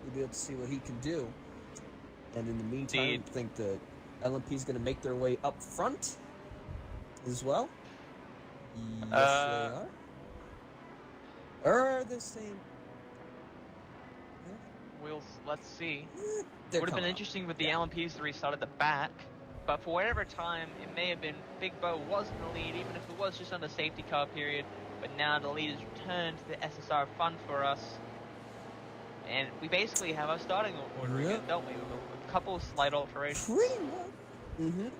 we'll be able to see what he can do. And in the meantime, I think the LMP is going to make their way up front as well. Yes, they are. Or are they same? Let's see. It would have been interesting with the LMPs to restart at the back, but for whatever time, it may have been Big Bo was in the lead, even if it was just on the safety car period. But now the lead has returned to the SSR Fun for Us, and we basically have our starting order again, don't we? With a couple of slight alterations. Pretty much.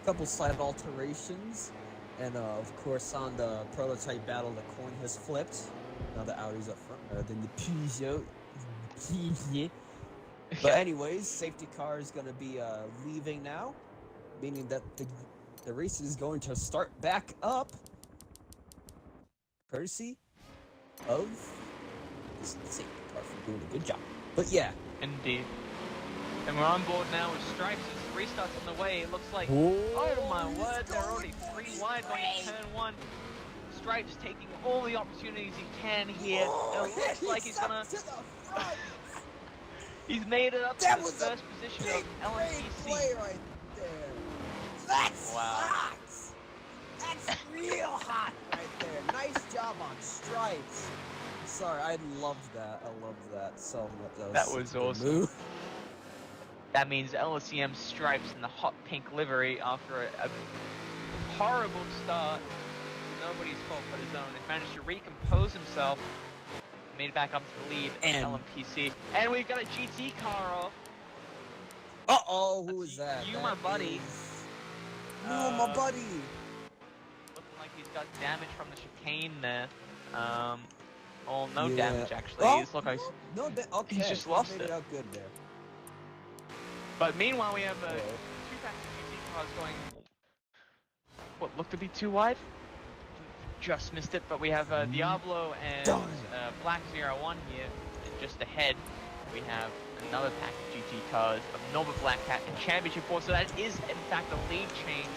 A couple slight alterations, and of course on the prototype battle, the coin has flipped. Now the Audi's up front, then the Peugeot. But anyways, safety car is going to be leaving now, meaning that the race is going to start back up, courtesy of the safety car for doing a good job. But yeah. Indeed. And we're on board now with Stripes as the restart's on the way. It looks like, oh my word, they're already 3 wide going to turn 1. Stripes taking all the opportunities he can here. It looks like he's gonna... He's made it up to the first position of LMPC. Play right there. That Wow. sucks! That's real hot right there. Nice job on stripes. Sorry, I loved that. I loved that so much. That such was a good awesome. move. That means LCM stripes in the hot pink livery after a horrible start. Nobody's fault but his own. He managed to recompose himself, made it back up to the lead And- LMPC. And we've got a GT car off. Uh-oh, who That's is that? you, That my buddy. is- No, my buddy. Looking like he's got damage from the chicane there. Well, no Yeah. damage actually. Oh, He's, look, like, no, okay. he's just lost made it. it out good there. But meanwhile, we have Oh. two packs of GT cars going. What looked to be too wide? Just missed it. But we have Diablo and Black 01 here, and just ahead we have another pack of GT cars of Norbert Black Cat and Championship 4. So that is in fact a lead change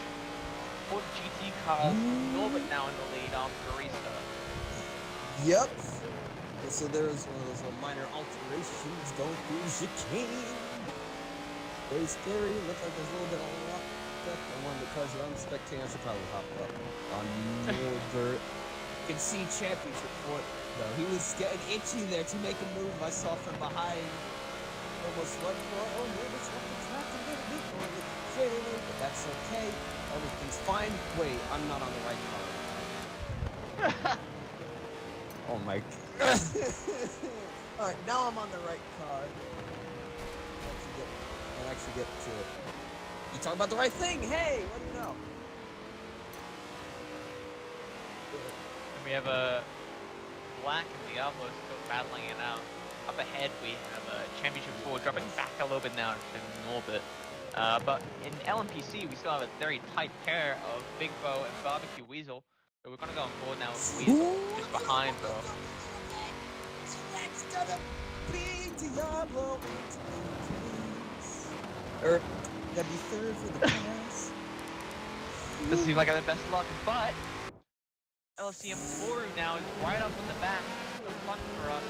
for the GT cars. Norbert now in the lead after the restart. Yep. And so there's one of those little minor alterations going through the chicane. Very scary. Looks like there's a little bit of luck. And one of the cars around the spectators should probably hop up on Norbert. You can see Championship Fort though. He was getting itchy there to make a move. I saw from behind. Almost went for it. Oh, Norbert's off the track a little bit. Or the trailer, but that's okay. Everything's fine. Wait, I'm not on the right car. Oh my god. Alright, now I'm on the right car. I actually get to it. You talk about the right thing! Hey, what do you know? And we have a Black and Diablo still battling it out. Up ahead we have a Championship 4 dropping back a little bit now to Norbert. But in LMPC we still have a very tight pair of Big Bo and Barbecue Weasel. So we're gonna go on board now with Weasel just behind Bo. Next to the big Diablo. Or that'd be third for the pass. Doesn't seem like I have the best luck, but LCM Foru now is right up in the back. So fun for us.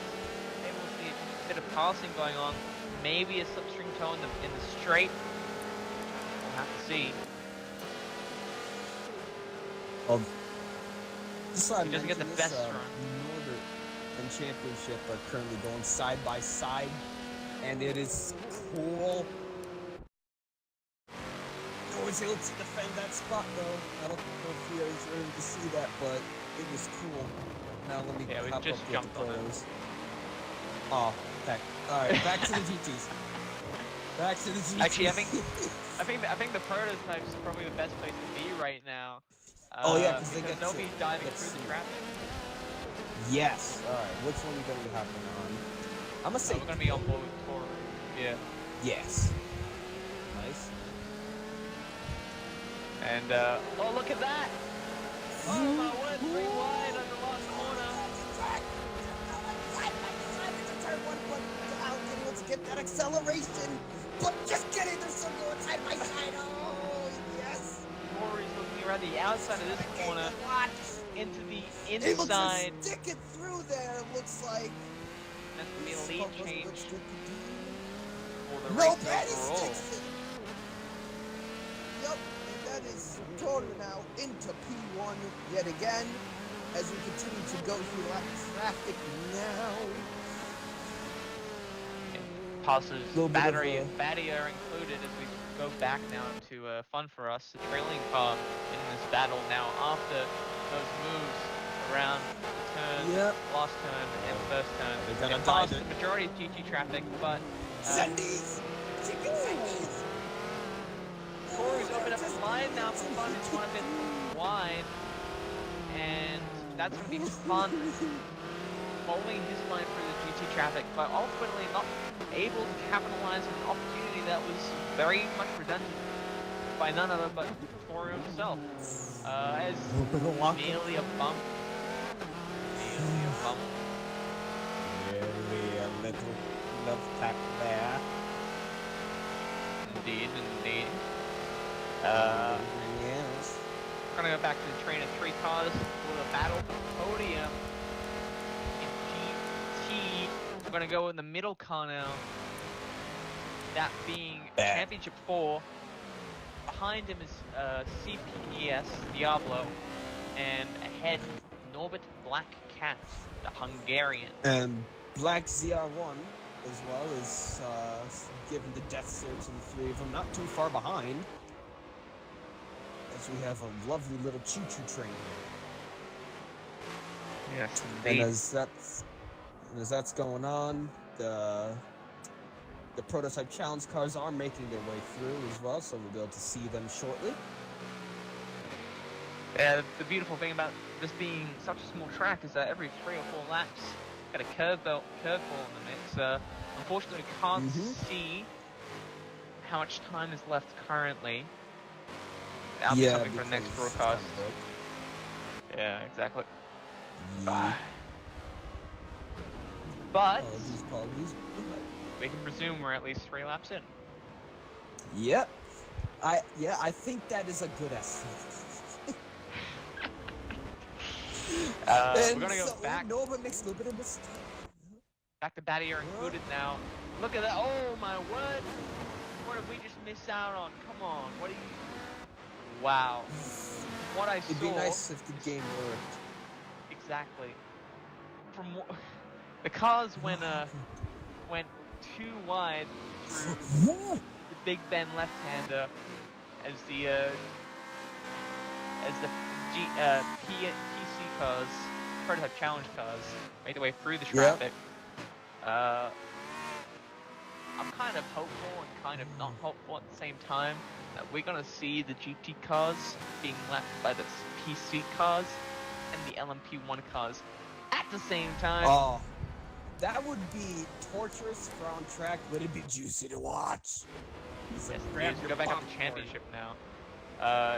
Able to see a bit of passing going on. Maybe a slipstream toe in the straight. We'll have to see. Well, just so I He doesn't get the mentioned best this, run. Norbert and Championship are currently going side by side, and it is cool. Norbert's able to defend that spot though. I don't know if you guys were able to see that, but it was cool. Now let me Yeah, we hop just up with jumped the on it. pros. Oh, heck. Alright, back to the GTs. Back to the GTs. Actually, I think the prototype's probably the best place to be right now. Oh, yeah, 'cause they because get nobody's to- diving get through to the see. traffic. Yes. Alright, which one are we gonna be hopping on? I'm gonna So say we're gonna be on board with Toru. Yeah. yes. Nice. And oh, look at that! Oh my word, 3 wide on the last corner. Let's get that acceleration. But just kidding, they're still going side by side. Oh, yes. Toru's looking around the outside of this corner into the Able to inside. stick it through there, it looks like. That's gonna be a lead change for the No, race Patty overall. sticks it. Yep, and that is Toru now into P1 yet again as we continue to go through that traffic now. Passes, Little bit of battery a- and barrier included as we go back now to Fun for Us, the trailing car in this battle now after those moves around the turn, Yep. last turn and first turn. They gotta It passed dive the it. majority of GT traffic, but Sundays! Chicken Sundays! Toru's opened up the line now for Fun. It's one a bit wide, and that's going to be Fun following his line through the GT traffic, but ultimately not able to capitalize on an opportunity that was very much presented by none other but Toru himself. As merely a bump. Merely a bump. Really a little love tap there. Indeed, indeed. Yes. We're gonna go back to the train of 3 cars for the battle for the podium. In GT, we're gonna go in the middle car now. That being Championship 4. behind him is CPS Diablo, and ahead Norbert Black Cat, the Hungarian. And Black ZR1 as well is given the death cert to the three of them, not too far behind. As we have a lovely little choo-choo train here. Yes, And as that's going on, the prototype challenge cars are making their way through as well, so we'll be able to see them shortly. The beautiful thing about this being such a small track is that every 3 or 4 laps, got a curveball in the mix. Unfortunately, we can't see how much time is left currently. That'll be something for the next broadcast. Yeah, exactly. But Apologies. we can presume we're at least 3 laps in. Yep. I think that is a good estimate. We're gonna go back. Nova makes a little bit of mistake. Back to Battier included now. Look at that! Oh my word! What did we just miss out on? Come on! What do you? Wow! What I saw. It'd be nice if the game worked. Exactly. The cars went too wide through the Big Ben left-hander as the PC cars, prototype challenge cars, made their way through the traffic. I'm kind of hopeful and kind of not hopeful at the same time that we're gonna see the GT cars being left by the PC cars and the LMP1 cars at the same time. Oh, that would be torturous for on track, but it'd be juicy to watch. Yes, we go back up to championship now.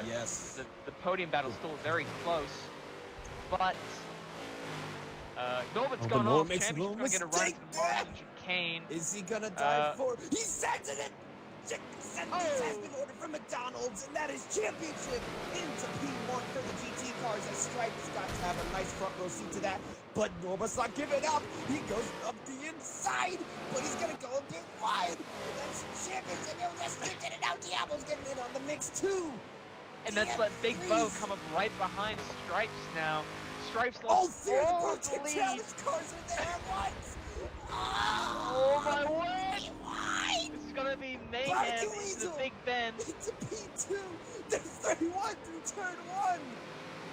Yes. The podium battle is still very close, but Norbert's going off. Championship's going to get a run to Martin Chicane. Is he gonna dive for? He sends it in. Sentence has been ordered from McDonald's, and that is championship into P1 for the GT cars. As Stripe's got to have a nice front row seat to that, but Norbert's not giving up. He goes up the inside, but he's gonna go a bit wide. And that's championship. He'll just get it out. Diablo's getting in on the mix too. And that's let Big Bo come up right behind Stripes now. Stripes lost all the lead. challenge cars are there at once. Oh my word! This is gonna be mayhem into the Big Ben. It's a P2. They're 31 through turn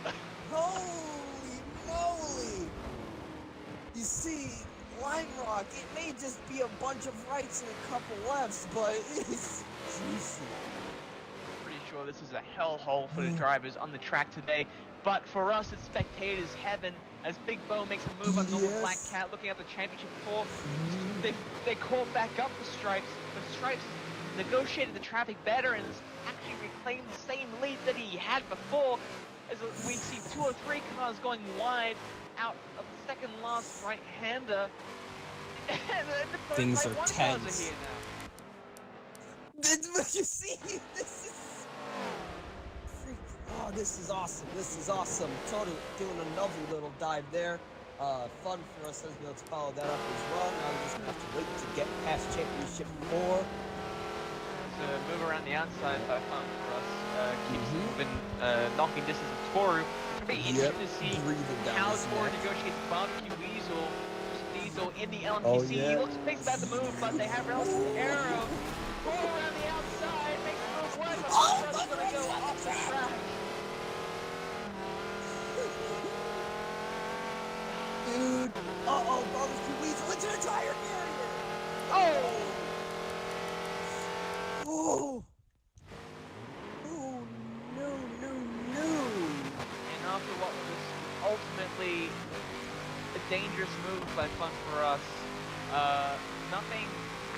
1. Holy moly! You see, Line Rock, it may just be a bunch of rights and a couple lefts, but it's juicy. Pretty sure this is a hellhole for the drivers on the track today. But for us, it's spectators' heaven as Big Bo makes a move on Normal Black Cat, looking at the championship 4. They caught back up the Stripes, but Stripes negotiated the traffic better and has actually reclaimed the same lead that he had before. As we see 2 or 3 cars going wide out of the second last right-hander. Things are tense. tense. You see, this is. Oh, this is awesome. This is awesome. Totally doing a lovely little dive there. Fun for us as well to follow that up as well. Now we're just going to have to wait to get past championship 4. To move around the outside by fun for us. Keeps moving, knocking distance of Toru. It's going to be interesting to see how Toru negotiates Barbecue Weasel. Diesel in the LMPC. He looks pissed about the move, but they have relative arrow. Toru around the outside, makes the move one, but Toru's going to go off the track. Dude, Barbecue Weasel into the tire barrier! Oh, no. And after what was ultimately a dangerous move by Fun for us, nothing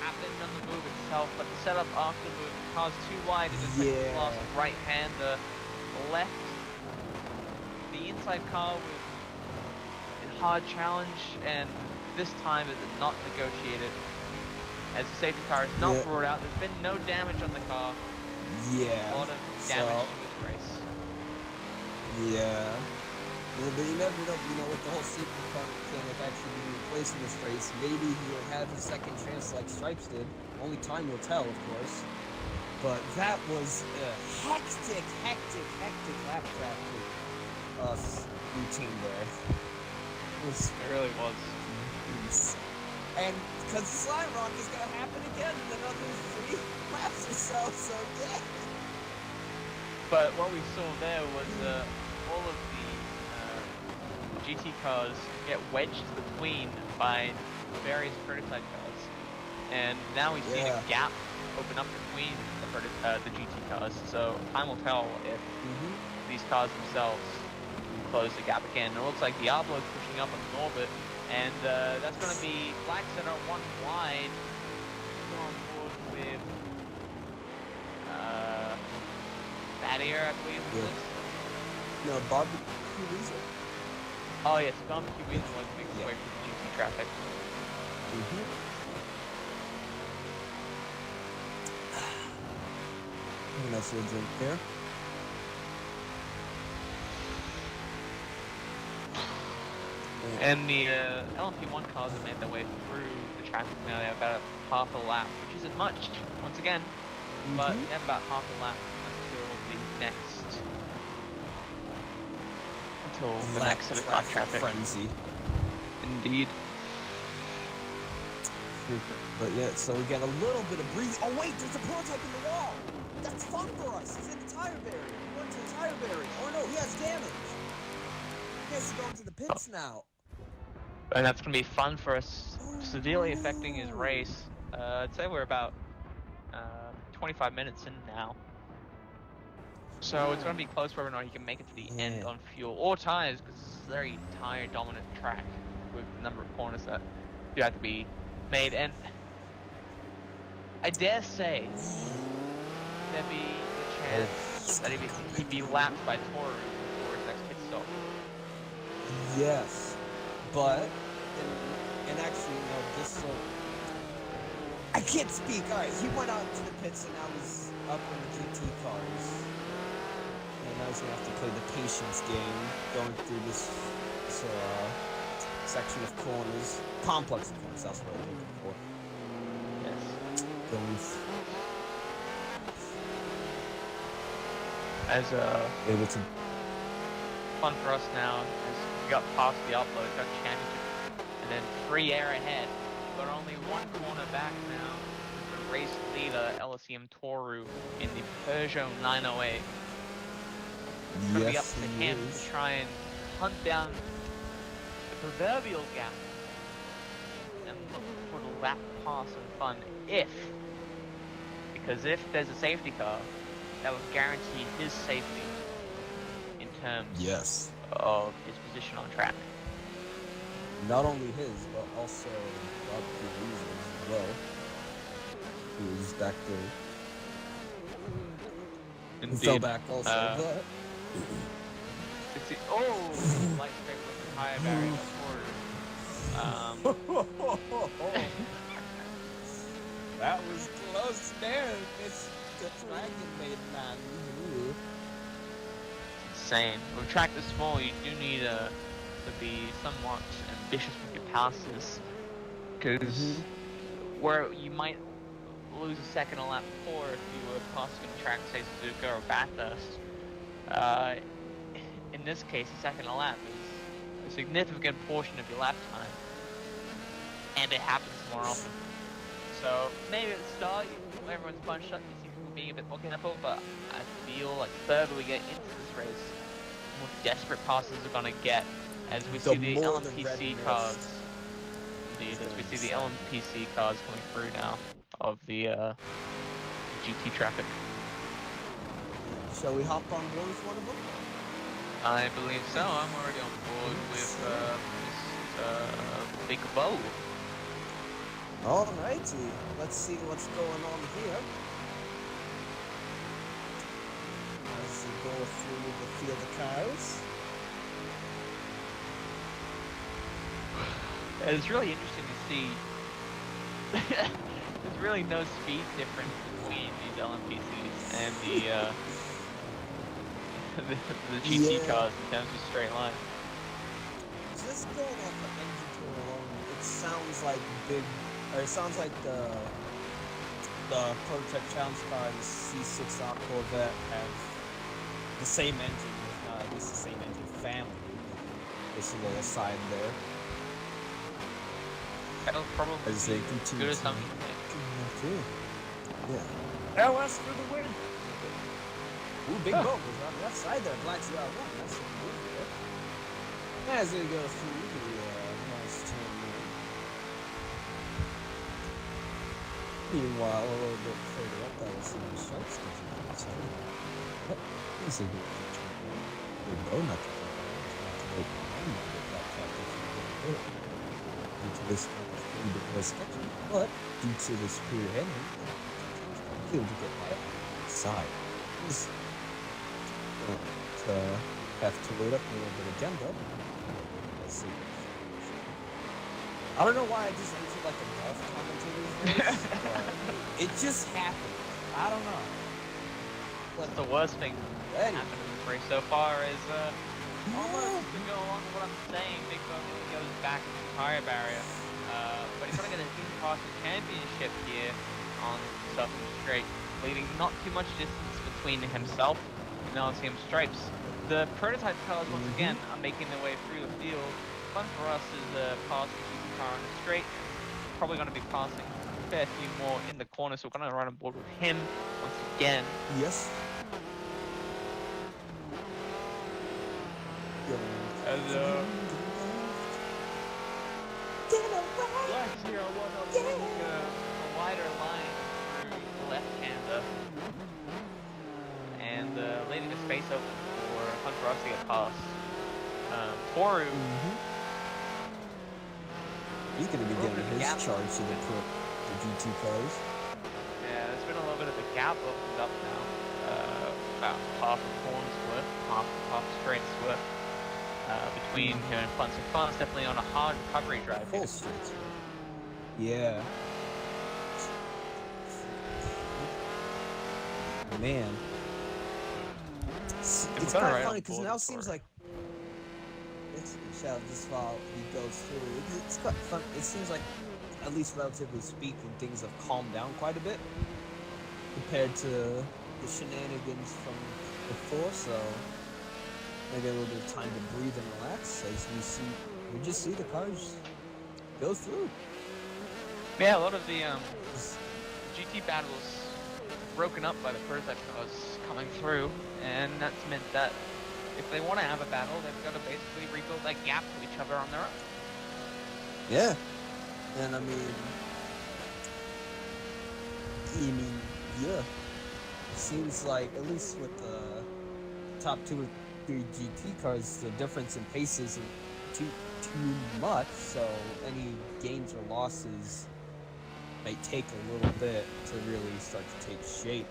happened on the move itself, but the setup after the move, the car's too wide in the second last right-hander left the inside car with hard challenge, and this time it did not negotiate it. As the safety car is not brought out, there's been no damage on the car. A lot of damage to this race. But you never know, with the whole safety car mechanic actually being replaced in this race, maybe he'll have a second chance like Stripes did. Only time will tell, of course. But that was a hectic lap traffic routine there. It really was. And because the slime rock is going to happen again in another 3 laps or so yeah. But what we saw there was all of the GT cars get wedged between by various prototype cars, and now we've seen a gap open up between the GT cars. So time will tell if these cars themselves close the gap again. It looks like Diablo's pushing up on Norbert, and that's going to be Black Center 1 wide. Go on board with Battier, I believe it was. No, Barbecue Weasel? Oh yes, Barbecue Weasel was making his way from the GT traffic. Nice little drink there. And the LMP1 cars have made their way through the traffic now. They have about half a lap, which isn't much, once again, but they have about half a lap until the next set of car traffic. Frenzy. Indeed. But yeah, so we get a little bit of breathing. Oh wait, there's a prototype in the wall! That's fun for us! He's in the tire barrier! He went to the tire barrier! Oh no, he has damage! He has to go into the pits now. And that's going to be fun for us, severely affecting his race. I'd say we're about 25 minutes in now. So it's going to be close whether or not he can make it to the end on fuel or tires, because this is a very tire-dominant track with the number of corners that you have to be made. And I dare say there'd be a chance that he'd be lapped by Toru before his next pit stop. Yes, but and actually, this I can't speak. All right, he went out to the pits and now he's up in the GT cars, and now he's gonna have to play the patience game, going through this section of corners, complex of corners. That's what I'm looking for. Yes. Going as able to. Fun for us now, as we got past the upload, got championship, and then free air ahead, but only one corner back now with the race leader LSEM Toru in the Peugeot 908. It's going to be up to him to try and hunt down the proverbial gap and look for the lap pass and fun because if there's a safety car, that would guarantee his safety in terms of his position on track. Not only his, but also Barbecue Weasel as well, who's back there. Indeed. Fell back also, but... Light straight with the tire barrier forward. That was close there, Mr. Dragon Maiden Man. Insane. With a track this small, you do need to be somewhat ambitious with your passes, because where you might lose a second a lap before if you were passing a track, say Suzuka or Bathurst. In this case, a second a lap is a significant portion of your lap time, and it happens more often. So maybe at the start, everyone's bunched up, you see people being a bit more careful, but I feel like the further we get into this race, the more desperate passes are going to get as we see the LMPC cars. Indeed, as we see the LMPC cars coming through now of the GT traffic. Shall we hop on board with one of them? I believe so. I'm already on board with Big Bo. Alrighty, let's see what's going on here. As we go through the field of cars. It's really interesting to see. There's really no speed difference between these LMPCs and the GT cars in terms of straight line. Just going off the engine tool alone, it sounds like it sounds like the the prototype challenge car and the C6 Corvette have the same engine, if not at least the same engine family. Just a little aside there. That'll probably As they continue good as to something. Yeah. LS for the win. Ooh, Big Bo was on the left side there. Glad you got one. That's a move there. As they go through the nice turn. Meanwhile, a little bit further up, that was some strikes. What is it? Big Bo not to make that captain due to this sketchy, but due to the superior handling, able to get by side. He's to have to wait up a little bit again, though. Let's see. I don't know why I just entered like a golf commentator's voice, but it just happened. I don't know. What's the worst thing that happened in this race so far is almost to go along with what I'm saying. Big Bo really goes back to the tire barrier, but he's gonna get an in-party championship here on Southern Straight, leaving not too much distance between himself and LCM Stripes. The prototype cars once again are making their way through the field. Fun for us is passing the car on the straight. Probably going to be passing a fair few more in the corner, so we're going to run on board with him once again. Yes. Hello. Black 01 up a wider line through the left-hander. And leaving the space open for Hunter Ross to get past. Toru. He's going to be getting his charge to the GT cars. Yeah, there's been a little bit of a gap opened up now. About half a corner's worth, half straight's worth. Between him and Fun. So Fun's definitely on a hard recovery drive. Full straight. Yeah. Man. It's kind of funny because now it seems like just while he goes through, it's quite fun. It seems like, at least relatively speaking, things have calmed down quite a bit compared to the shenanigans from before. So maybe a little bit of time to breathe and relax as we just see the cars go through. Yeah, a lot of the GT battles broken up by the prototype cars coming through, and that's meant that if they want to have a battle, they've got to basically rebuild that gap to each other on their own. Yeah, and I mean, yeah, it seems like, at least with the top 2 or 3 GT cars, the difference in pace isn't too much, so any gains or losses may take a little bit to really start to take shape,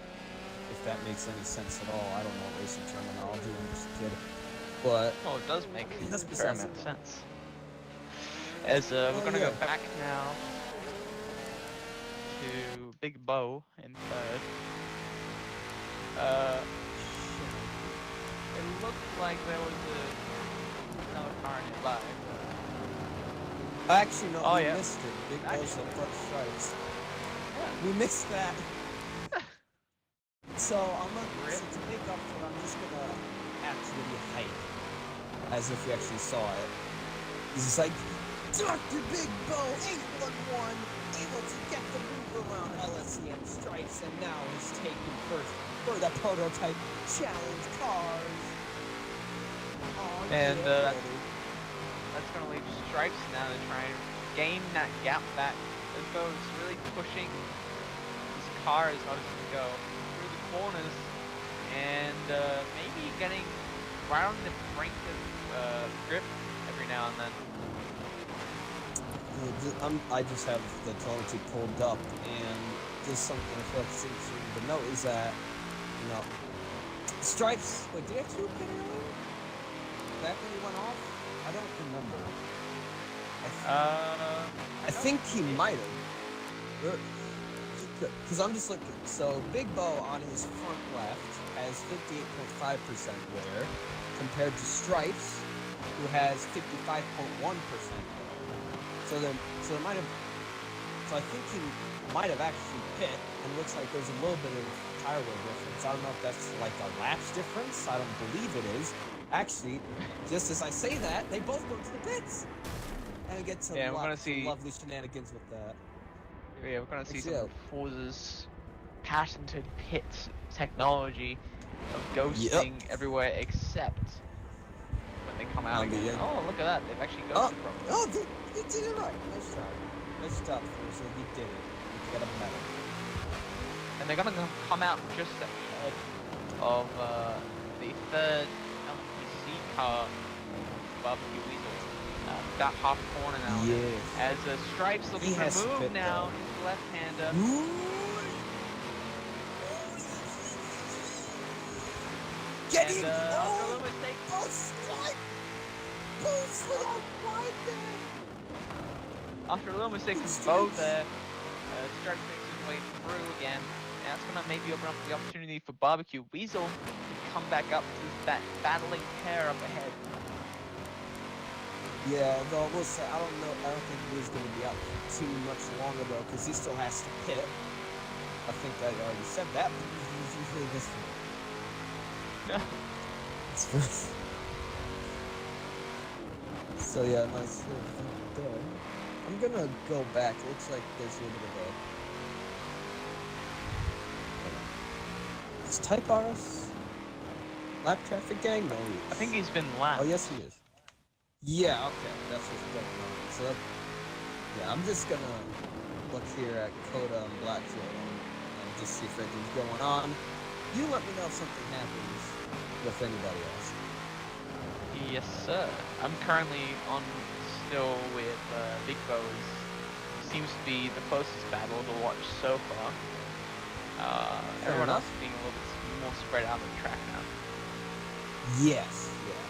if that makes any sense at all. I don't know racing terminology, I'm just kidding. But well, it does make a fair amount of sense. As we're gonna go back now to Big Bo in third. It looked like there was another car in it live. Actually, no, we missed it. Big Bo's the front stripes. Yeah. We missed that. So I'm gonna to make up for it, I'm just gonna actually hype as if we actually saw it. He's like, Dr. Big Bo 811 able to get the move around LSCM Stripes, and now is taking first for the prototype challenge cars. And that's going to leave Stripes now to try and gain that gap back. As Bo is really pushing his car as hard as he can go through the corners, and maybe getting right on the brink of grip every now and then. I just have the telemetry pulled up, and just something that's interesting to note is that, you know, Stripes, wait, did he actually pit earlier? Back when he went off? I don't remember. I think he might have. Because I'm just looking. So Big Bo on his front left has 58.5% wear, compared to Stripes, who has 55.1% wear. So there might have. So I think he might have actually pit, and looks like there's a little bit of tire wear difference. I don't know if that's like a laps difference. I don't believe it is. Actually, just as I say that, they both go to the pits. And we get to Yeah, we're gonna see lovely shenanigans with that. Yeah, we're gonna see Actually, some of Forza's patented pit technology of ghosting everywhere except when they come out again. Oh, look at that! They've actually ghosted properly. Oh, he did it right. Nice job. Nice job, Forza. He did it. He got a medal. And they're gonna come out just ahead of the third LPC car, Barbecue Weasel. That half corner now. Yes. As Stripes looking for a move now, his left-hander. Get him! After a little mistake. Oh, Stripe! Both without wide there! After a little mistake from both there, Stripes makes his way through again. Now it's going to maybe open up the opportunity for Barbecue Weasel to come back up to that battling pair up ahead. Yeah, though I will say, I don't think he's going to be out too much longer though, because he still has to pit. I think I already said that, but he's usually this one. It's first. So yeah, nice there. I'm gonna go back. It looks like there's a little bit of a... Is Type RS lap traffic gang? No, I think he's been lapped. Oh, yes he is. Yeah, okay, that's what's going on. So that, yeah, I'm just gonna look here at Coda and Blackfield and just see if anything's going on. You let me know if something happens with anybody else. Yes, sir. I'm currently on still with Big Bo's. Seems to be the closest battle to watch so far. Everyone else is being a little bit more spread out on the track now. Yes, yeah.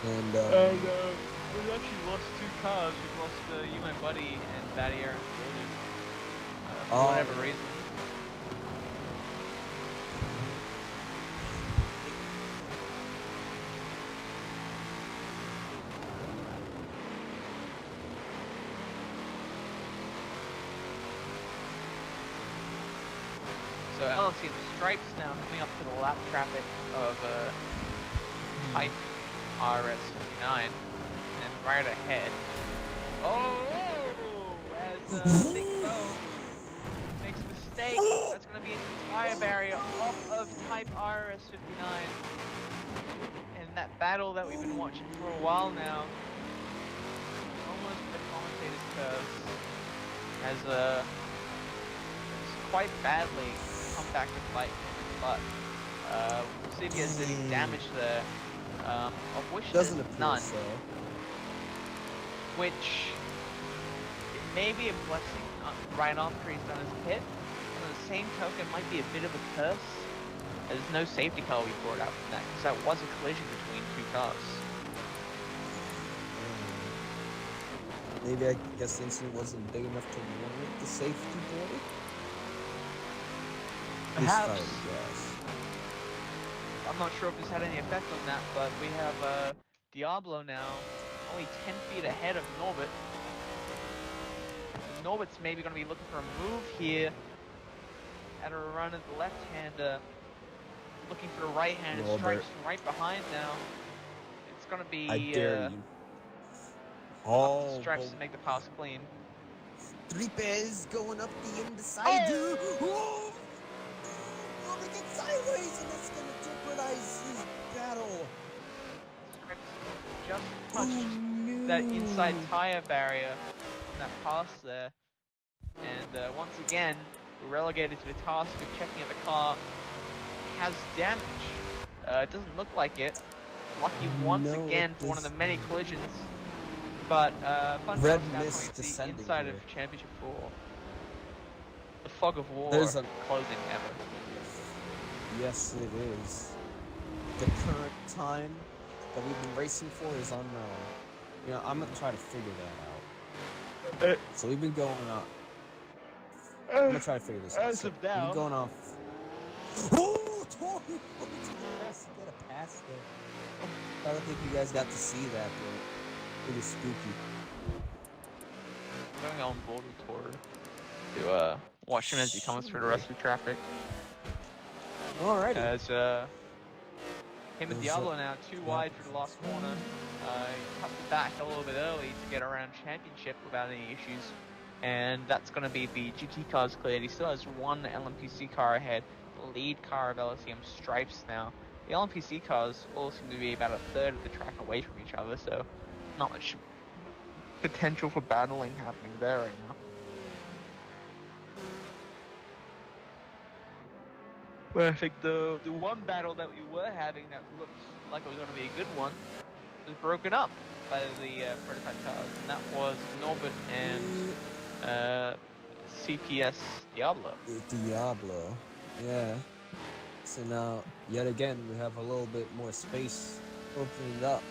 And we actually lost two cars. We've lost You, My Buddy, and Batty Aaron for whatever reason. So LLC and Stripes now coming up to the lap traffic of Type RS59, and right ahead. Oh, as Big Bo makes a mistake, that's going to be a tire barrier off of Type RS59. And that battle that we've been watching for a while now, almost the commentator's curse, has quite badly come back to bite him, but we'll see if he has any damage there. Of which doesn't there's appear none. so. Which it may be a blessing right after he's done his hit. On the same token, might be a bit of a curse. There's no safety car we brought out from that, because that was a collision between two cars. Maybe I guess the incident wasn't big enough to warrant the safety board. Perhaps. Yes. I'm not sure if this had any effect on that, but we have Diablo now, only 10 feet ahead of Norbert. Norbert's maybe going to be looking for a move here at a run at the left-hander, looking for a right-handed. Stripes from right behind now. It's going to be I dare you. Stripes to make the pass clean. Stripes going up the inside. Oh, they get sideways, and that's gonna jeopardize his battle. Stripes just touched that inside tire barrier on that pass there, and once again we're relegated to the task of checking if the car has damage. It doesn't look like it. Lucky once again for one of the many collisions, but fun Red now mist the descending inside here. of Championship 4. The fog of war There's a closing ever. Yes, it is. The current time that we've been racing for is unknown. You know, I'm gonna try to figure that out. So we've been going up. I'm gonna try to figure this out. As of now, we've been going off. Oh, Oh, he flew to the press to get a pass there. I don't think you guys got to see that, but it was spooky. Going on board tour to watch him as he comes through the rest of the traffic. Alrighty. As him and Diablo now too wide for the last corner. He cut back a little bit early to get around championship without any issues. And that's going to be the GT cars cleared. He still has one LMPC car ahead, the lead car of LSM Stripes now. The LMPC cars all seem to be about a third of the track away from each other, so not much potential for battling happening there right now. But I think the one battle that we were having that looked like it was going to be a good one was broken up by the prototype cars, and that was Norbert and CPS Diablo. Diablo, yeah. So now, yet again, we have a little bit more space opening up.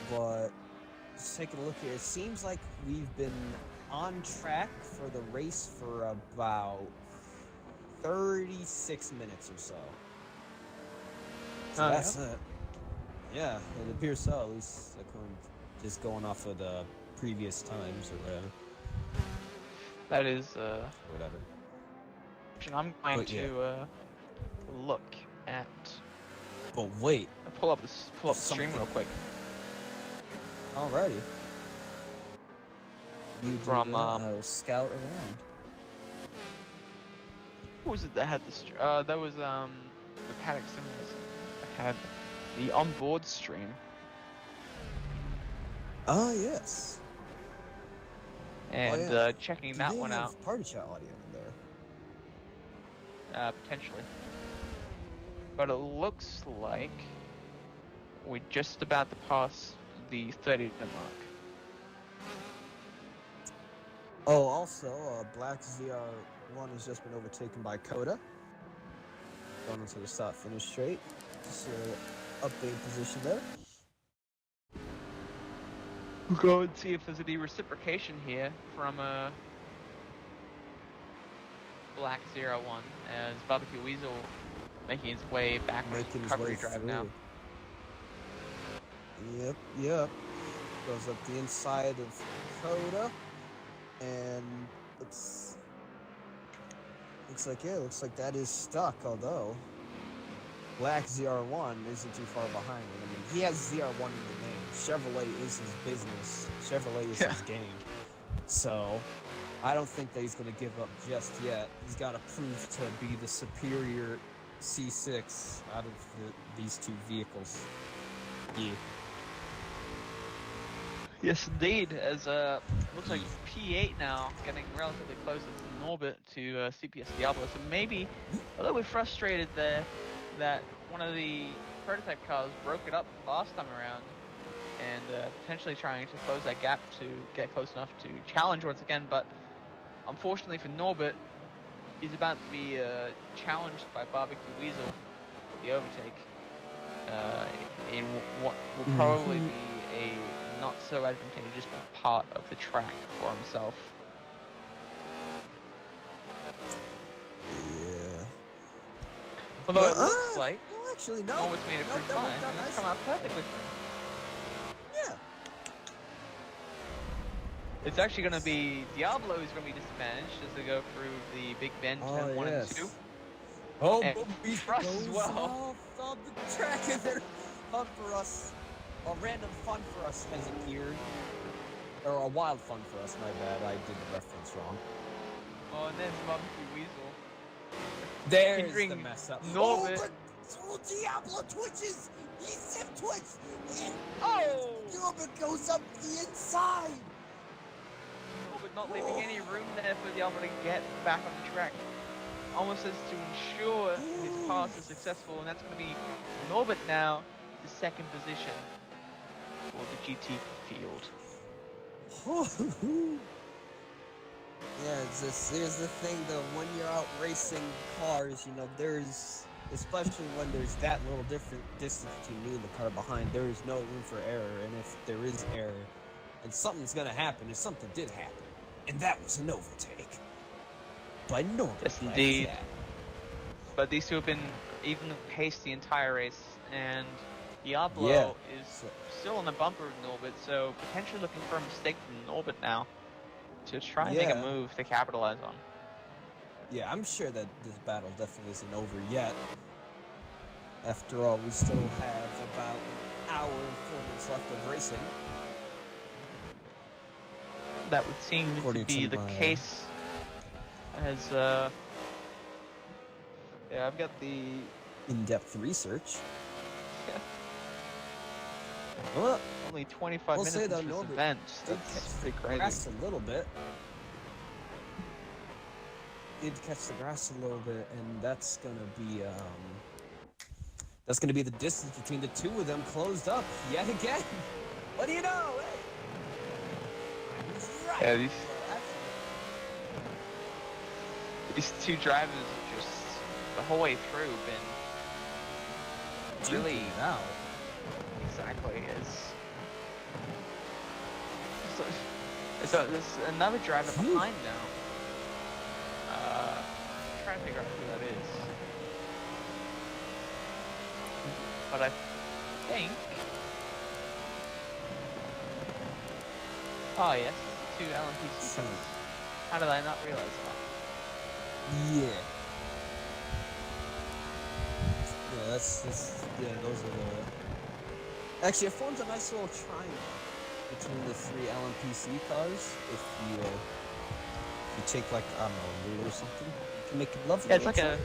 But just taking a look here, it seems like we've been on track for the race for about 36 minutes or so. So that's it. Yeah, it appears so, at least just going off of the previous times or whatever. That is Whatever. I'm going to look at. But wait. Pull up the stream real quick. Alrighty. You From scout around. Who was it that had this? That was the Paddock Simmons that had the onboard stream. Ah, yes. And checking that one out. Party chat audio in there. Potentially. But it looks like we're just about to pass the 30-minute mark. Oh, also, Black ZR1 has just been overtaken by Coda. Going into the start-finish straight. Just update position there. We'll go and see if there's any reciprocation here from Black 01 as Barbecue Weasel making his way back on his recovery drive now. Yep. Goes up the inside of Coda, and looks like that is stuck. Although Black ZR1 isn't too far behind him. I mean, he has ZR1 in the name. Chevrolet is his business. Chevrolet is his game. So I don't think that he's going to give up just yet. He's got to prove to be the superior C6 out of these two vehicles. Yeah. Yes, indeed. As looks like P8 now getting relatively close to Norbert to CPS Diablo. So maybe a little bit frustrated there that one of the prototype cars broke it up last time around, and potentially trying to close that gap to get close enough to challenge once again. But unfortunately for Norbert, he's about to be challenged by Barbecue Weasel for the overtake in what will probably be a not so advantageous part of the track for himself. Yeah. Although it looks like well, actually, no. Norbert's made it pretty fine, and that's come out perfectly. Yeah. It's actually going to be Diablo who's going to be disadvantaged as they go through the Big Bend 10, 1, and 2. Oh, and Frost as well. Off the track, and then fun for us. A random fun for us has appeared. Or a wild fun for us, my bad. I did the reference wrong. Oh, and then Barbecue Weasel. There's the mess up. Norbert. Oh, Diablo twitches! He sim twitch! Norbert goes up the inside! Norbert not leaving any room there for Diablo to get back on the track. Almost as to ensure his pass is successful, and that's going to be Norbert now, the second position for the GT field. Yeah, here's the thing though, when you're out racing cars, you know, especially when there's that little different distance between me and the car behind, there is no room for error, and if there is error, and something's gonna happen, and something did happen, and that was an overtake. By Norbert. Yes, indeed. but these two have been even paced the entire race, and Diablo Yeah. is still on the bumper of Norbit, so potentially looking for a mistake from Norbit now to try and make a Yeah. move to capitalize on. Yeah, I'm sure that this battle definitely isn't over yet. After all, we still have about an hour and 4 minutes left of racing. That would seem According to be to the my- case, as yeah, I've got the In-depth research. Well, only 25 We'll minutes say into that this Norbert event. did That's catch the pretty crazy. grass a little bit. Did catch the grass a little bit, and that's gonna be the distance between the two of them closed up yet again. What do you know? Hey. He's right. Yeah, Well, these two drivers have just the whole way through been actually, really duking it out. exactly so there's another driver Phew. behind now. Trying to figure out who that is, but I think. Oh yes, two LMPC So- cars. How did I not realize that? Yeah. Yeah, those are the... Actually, it forms a nice little triangle between the three LMPC cars. If you take, like, I don't know, a ruler or something, you can make a lovely Yeah, it's little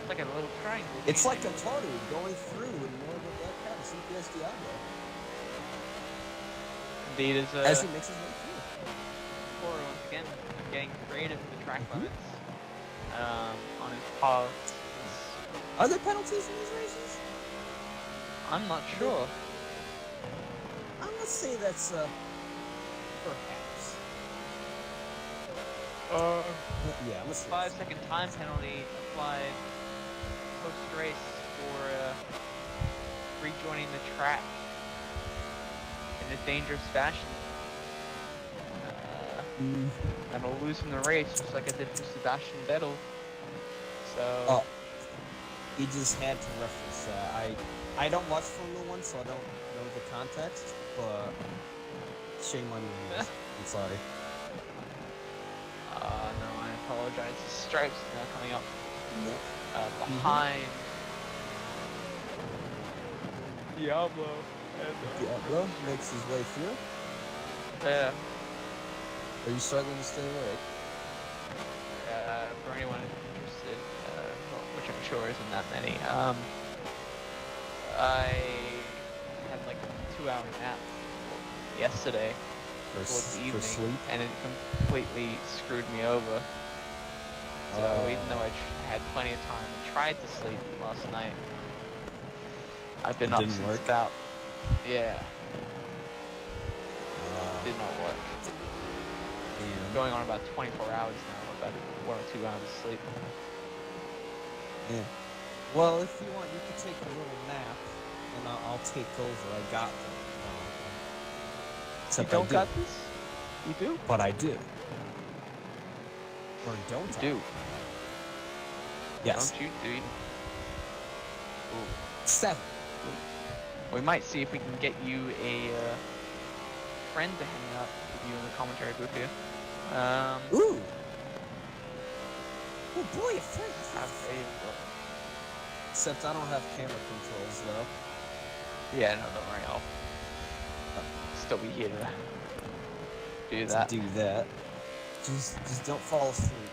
like a triangle. little triangle. It's like a Taru going through in more of a Black Cat and CPS Diablo. Indeed, is As he makes his way through. Toro once again getting creative with the track limits on his paths. Are there penalties in these races? I'm not sure. I'm gonna say that's, perhaps. Yeah, I'm gonna say 5-second time penalty applied post-race for rejoining the track in a dangerous fashion. And will lose in the race just like I did for Sebastian Vettel. So Oh, he just had to reference that. I don't watch Formula 1, so I don't know the context, but shame on you. I'm sorry. no, I apologize. The stripes are now coming up Nope. behind Diablo. And, Diablo makes his way through. yeah. Are you struggling to stay awake? For anyone interested, which I'm sure isn't that many, I had like a 2-hour nap yesterday towards the For evening, sleep? and it completely screwed me over. So even though I had plenty of time, I tried to sleep last night. I've been It up didn't since work? about, yeah, did not work. Damn. Going on about 24 hours now, about 1 or 2 hours of sleep. Yeah. Well, if you want, you can take a little nap, and I'll take over. I got them. Except You don't I do. got this? You do? But I do. Or don't You I? do. Yes. Don't you, dude? 7. We might see if we can get you a friend to hang out with you in the commentary booth here. Ooh. Oh boy, a friend. Except I don't have camera controls though. Yeah, no, don't worry. I'll still be here to do that. To do that. Just don't fall asleep.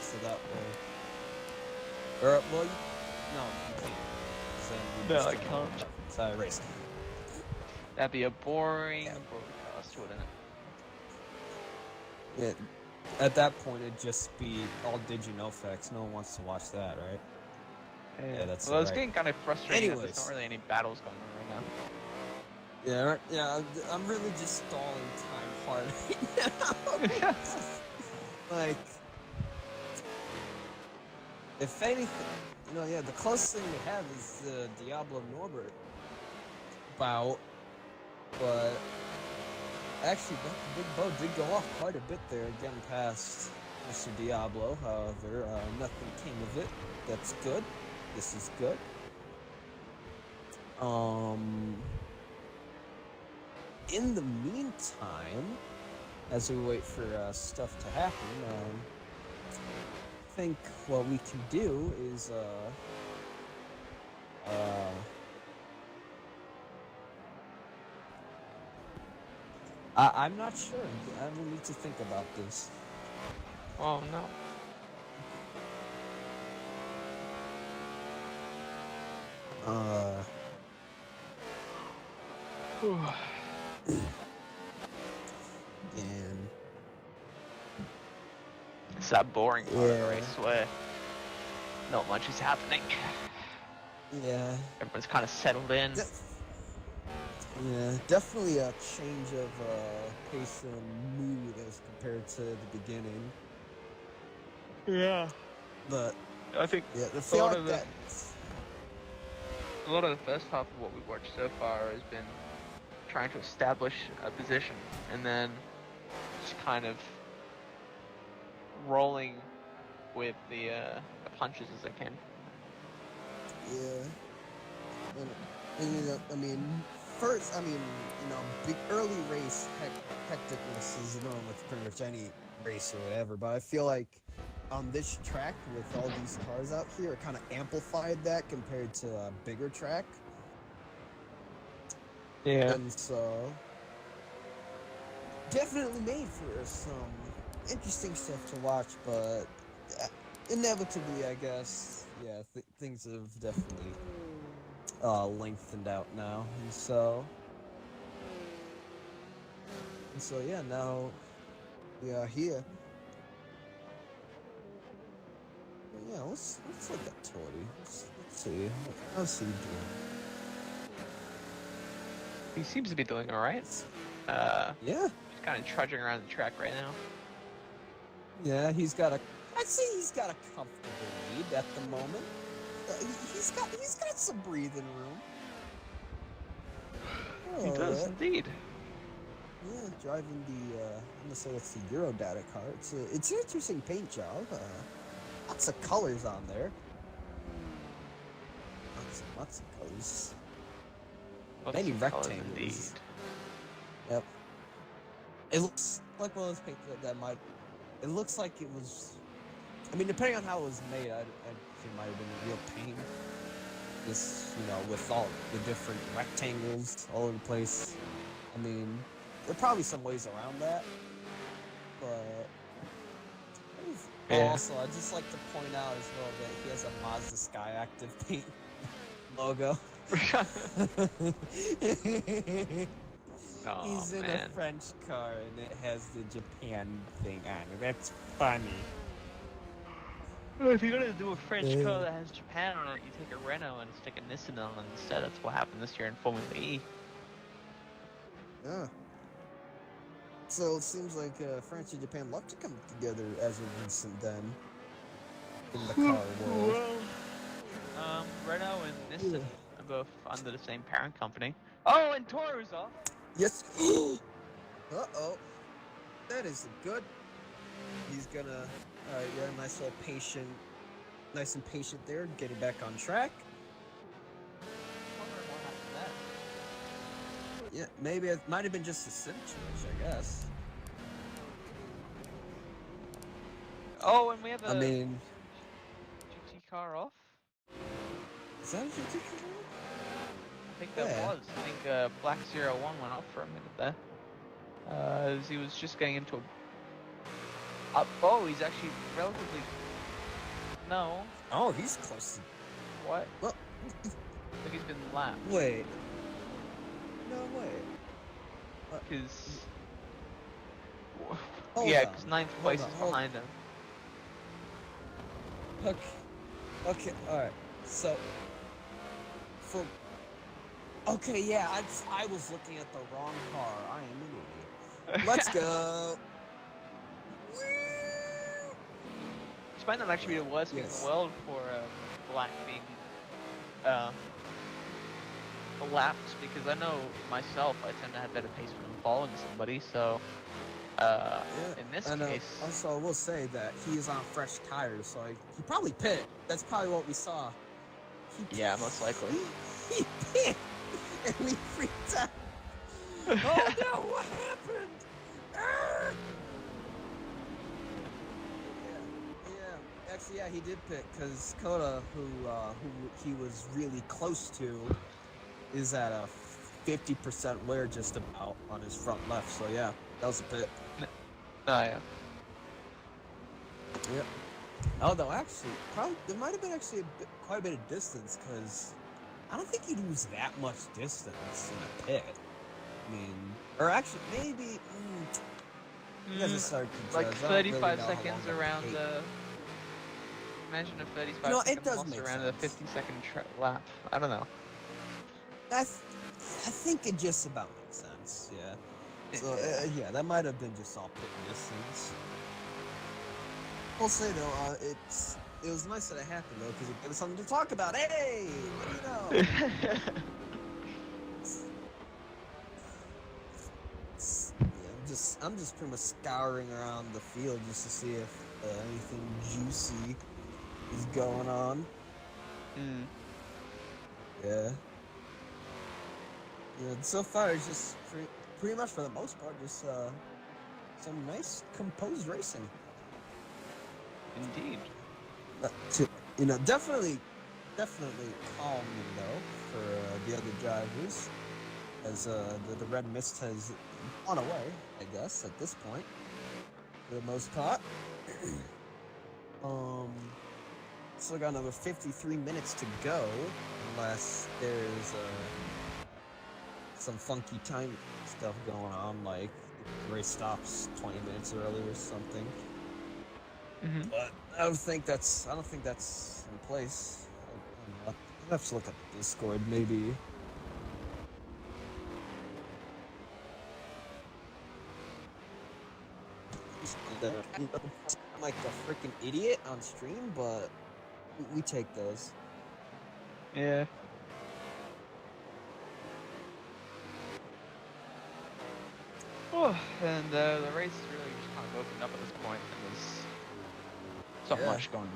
So that way. Or well, no, you can't. 'Cause then we No, just I don't can't. have It's a race. That'd be a boring broadcast, wouldn't it? Yeah. At that point, it'd just be all Digi facts. No one wants to watch that, right? Yeah, that's well, it's right. getting kind of frustrating that Anyways. there's not really any battles going on right now. Yeah, right. Yeah. I'm really just stalling time hard right now. Like, if anything, the closest thing we have is the Diablo Norbert bout, but actually, Big Bo did go off quite a bit there, getting past Mr. Diablo. However, nothing came of it. That's good. This is good. In the meantime, as we wait for stuff to happen, I think what we can do is I'm not sure. I will need to think about this. Oh no. And It's that boring part of the race where not much is happening. yeah, Everyone's kind of settled in. yeah, definitely a change of pace and mood as compared to the beginning. Yeah. But I think yeah, the a feel lot like of that. a lot of the first half of what we've watched so far has been trying to establish a position and then just kind of rolling with the punches as they can. Yeah. And you know, I mean, first, I mean, you know, big early race hecticness is normal with pretty much any race or whatever, but I feel like on this track with all these cars out here, it kind of amplified that compared to a bigger track. Yeah. And so, definitely made for some interesting stuff to watch, but inevitably, I guess, yeah, things have definitely lengthened out now, and so yeah, now we are here. But yeah, let's look at Tori. Let's see. How's he doing? He seems to be doing alright. Yeah. He's kind of trudging around the track right now. Yeah, I'd say he's got a comfortable lead at the moment. He's got some breathing room. He does indeed. Yeah, driving the I'm gonna say that's the Eurodata car. It's an interesting paint job. Lots of colors on there. Lots of colors. Many rectangles. Yep. It looks like one of those paint that might. It looks like it was. I mean, depending on how it was made, I think it might have been real paint. This, you know, with all the different rectangles all over the place. I mean, there are probably some ways around that, but also I'd just like to point out as well that he has a Mazda Sky Active paint logo. Oh, He's in man. a French car and it has the Japan thing on it. That's funny. Well, if you're gonna do a French car that has Japan on it, you take a Renault and stick a Nissan on it instead. That's what happened this year in Formula E. Yeah. So it seems like France and Japan love to come together as of recent then. In the car world. Well, Renault and Nissan are both under the same parent company. Oh, and Toru's off. Yes. Uh-oh. That isn't good. He's gonna, yeah, nice and patient there, getting back on track. Yeah, maybe it might have been just a sim switch, I guess. Oh, and we have a GT car off? Is that a GT car? I think that was. I think Black 01 went off for a minute there. As he was just getting into a... oh, he's actually relatively... No. Oh, he's close to... What? Well... I think he's been lapped. Wait. No way. Because... Hold yeah, on. because 9th place is behind him. Okay, alright. So... Okay, yeah, I was looking at the wrong car. I am an idiot. Let's go! Which might not actually be the worst thing in the world for Black being lapped, because I know myself, I tend to have better pace when I'm following somebody, so In this and case, also I will say that he is on fresh tires, so he probably pit. That's probably what we saw. yeah, most likely. He pit, and we freaked out. Oh no! What happened? Ah! Yeah. Actually, yeah, he did pit because Coda, who he was really close to, is at a 50% wear just about on his front left. So yeah, that was a pit. Oh yeah. Yep. Although actually, probably there might have been actually quite a bit of distance because I don't think you'd lose that much distance in a pit. I mean, or actually maybe. You guys are starting to Like judge. I don't really 35 know how long seconds that around take. the. Imagine a 35 No, it second does loss make around a sense. 50-second lap. I don't know. I think it just about makes sense. Yeah. So yeah, that might have been just all pit distance. I'll say though, it was nice that it happened though, because it gave us something to talk about. Hey, what do you know? Yeah, I'm just pretty much scouring around the field just to see if anything juicy is going on. Yeah. Yeah. So far, it's just pretty much for the most part, just some nice composed racing. Indeed. Definitely calming though for the other drivers, as the red mist has gone away, I guess, at this point, for the most part. Still got another 53 minutes to go, unless there's some funky time stuff going on, like the race stops 20 minutes early or something. But I don't think that's in place. I'll have to look at the Discord, maybe. I'm like a freaking idiot on stream, but we take those. Yeah. Oh, and the race really just kind of opened up at this point, and there's not much going on.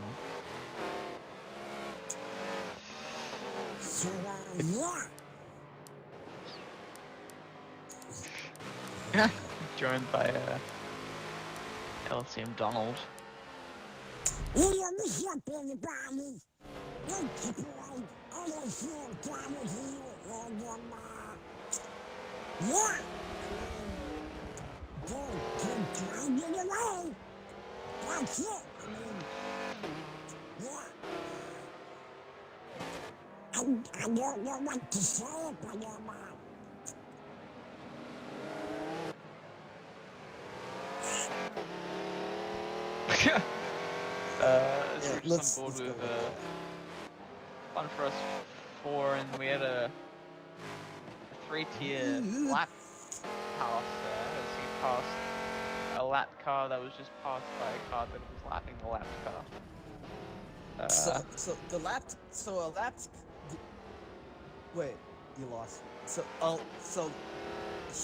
Joined by LCM Donald. I don't know what to say, but Let's on board go with with that. Fun for Us 4, and we had a 3-tier lap pass there, as he passed a lapped car that was just passed by a car that was lapping the lapped car. So a lapped. Wait, you lost. So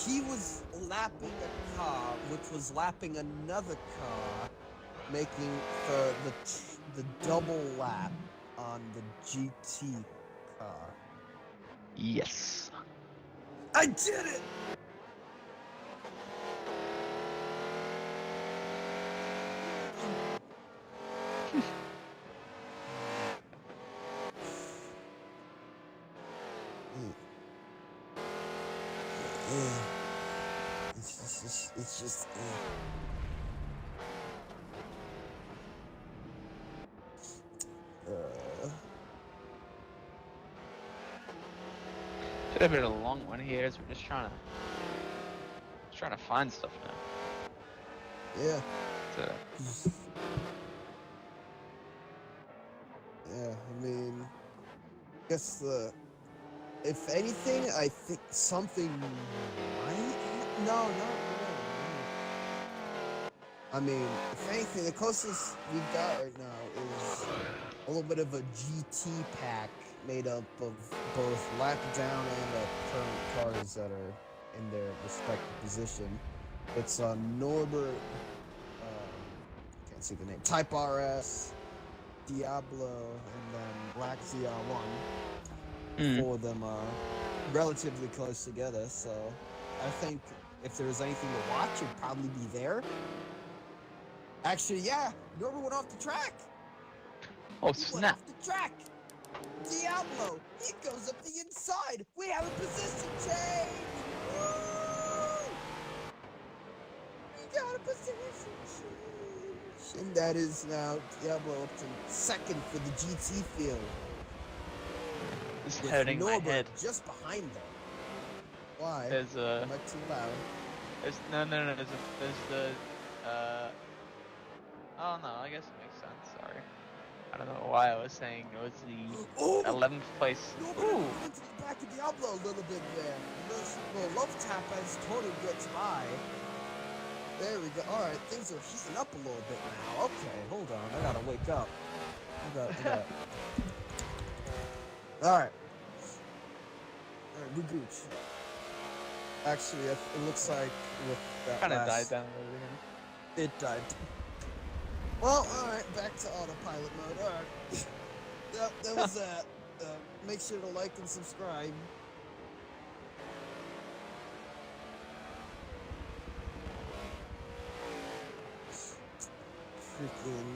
he was lapping a car, which was lapping another car, making the double lap on the GT car. Yes. I did it! It's just. Should have been a long one here, as we're just trying to find stuff now. Yeah. So, Yeah, I mean, I guess if anything, I think something might. No. I mean, if anything, the closest we got right now is a little bit of a GT pack made up of both lap down and current cars that are in their respective position. It's Norbert. Can't see the name. Type RS, Diablo, and then Black ZR1. Four of them are relatively close together, so I think if there was anything to watch, it'd probably be there. Actually, yeah, Norbert went off the track. Oh, He went snap. off the track. Diablo, he goes up the inside. We have a position change. Woo! We got a position change. And that is now Diablo up to second for the GT field. It's With hurting my Norbert head. just behind them. Why? There's Am I too loud? no. There's the oh no, I guess it makes sense. Sorry, I don't know why I was saying it was the 11th place. Norbert Ooh, went to the back of Diablo a little bit there. Little love tap as Tony gets by. There we go. All right, things are heating up a little bit now. Okay, hold on. I gotta wake up. All right, we gooch. Actually, it looks like with that kind of died last... down a little bit. It died. Well, all right, back to autopilot mode. All right, that was that. Make sure to like and subscribe. Freaking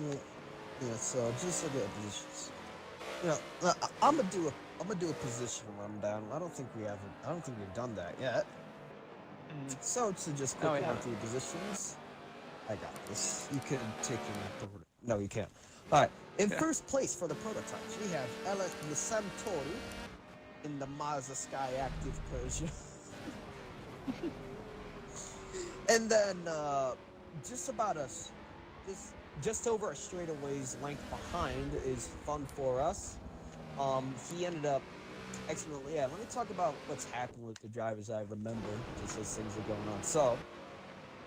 yeah. So just look at positions. You know, I'm gonna do a position rundown. I don't think we've done that yet. So to just quickly run through positions. I got this. You can take in the... No, you can't. All right. In first place for the prototypes, we have LS Nissan Toru in the Mazda Sky Active Persia. And then just over a straightaway's length behind is Fun for Us. He ended up excellently. Yeah, let me talk about what's happened with the drivers I remember, just as things are going on. So,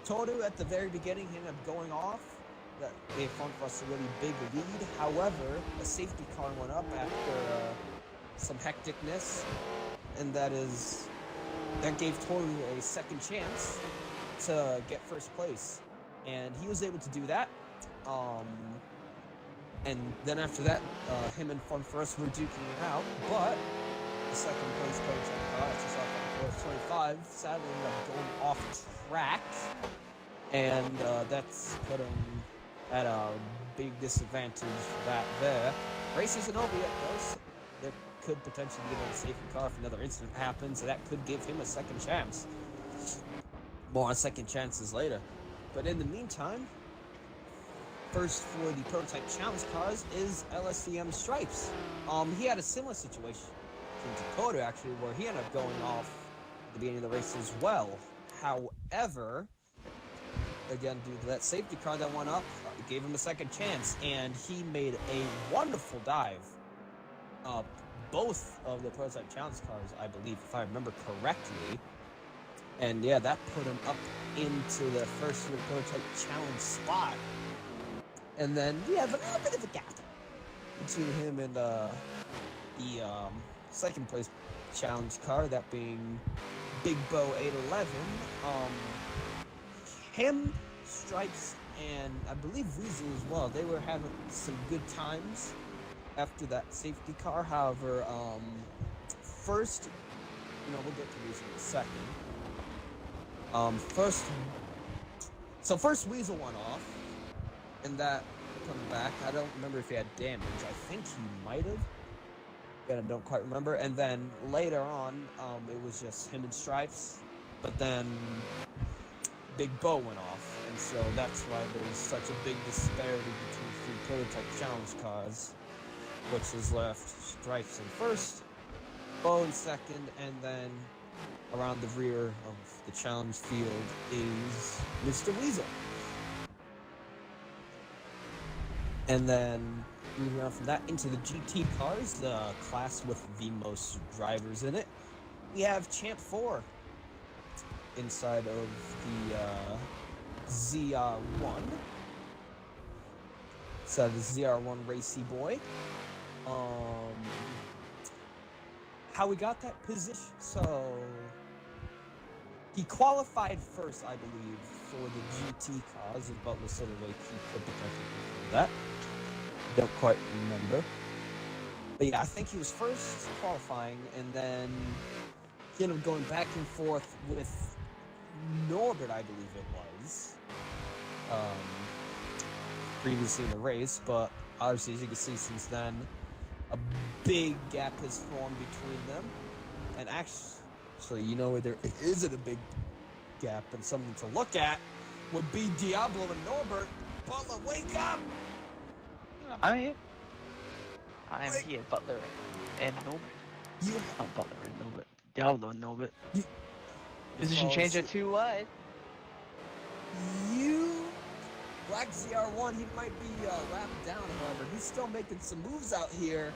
Toru at the very beginning, he ended up going off. That gave Fun for Us a really big lead. However, a safety car went up after some hecticness, and that gave Toru a second chance to get first place, and he was able to do that. And then after that, him and Fun for Us were duking it out, but the second place coach car, as you saw, Fun for Us 25, sadly ended up going off track, and that's put him at a big disadvantage for that there. Race isn't over yet, though. There could potentially be a safety car if another incident happens, so that could give him a second chance. More on second chances later. But in the meantime, first for the prototype challenge cars is LSCM Stripes. He had a similar situation to Dakota, actually, where he ended up going off at the beginning of the race as well. However, again, due to that safety car that went up, it gave him a second chance, and he made a wonderful dive. Both of the prototype challenge cars, I believe, if I remember correctly. And yeah, that put him up into the first prototype challenge spot. And then we have a little bit of a gap between him and the second place challenge car, that being Big Bo 811. Him, Stripes, and I believe Weasel as well, they were having some good times after that safety car. However, first, we'll get to Weasel in a second. First Weasel went off, and that put him back. I don't remember if he had damage. I think he might have. Again, I don't quite remember. And then later on, it was just him and Stripes. But then Big Bo went off, and so that's why there's such a big disparity between three prototype challenge cars, which is left Stripes in first, Bo in second, and then around the rear of the challenge field is Mr. Weasel. And then moving on from that into the GT cars, the class with the most drivers in it, we have Champ 4 inside of the ZR1. So the ZR1 Racy Boy. How we got that position? So He qualified first, I believe, for the GT cars, but was sort of like he could potentially do that. Don't quite remember. But yeah, I think he was first qualifying, and then he ended up going back and forth with Norbert, I believe it was, previously in the race. But obviously, as you can see, since then, a big gap has formed between them. And actually, you know where there isn't a big gap and something to look at would be Diablo and Norbert. Butler, wake up! I'm here. I'm here, Butler and Norbert. You Not Butler and Norbert. Diablo and Norbert. You- Position Oh, change so- at 2 wide. Black ZR1, he might be wrapped down, however. He's still making some moves out here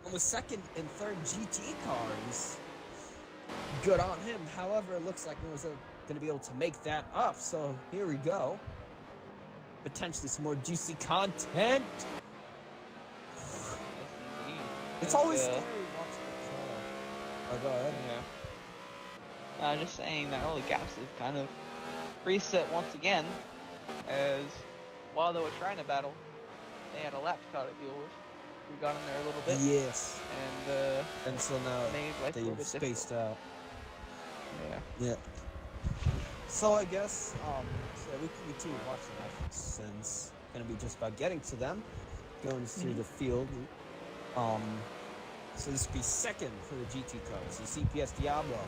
on the second and third GT cars. Good on him. However, it looks like he was going to be able to make that up. So here we go. Potentially some more juicy content. It's always scary watching the car. Oh, go ahead. Yeah. I'm just saying that all the gaps have kind of reset once again, as while they were trying to battle, they had a lap car to deal with. We got in there a little bit. Yes. And so now made life a little they've bit spaced difficult. out. Yeah. Yeah. So I guess so we can continue watching that since gonna be just about getting to them, going through the field. So this will be second for the GT cars, the CPS Diablo.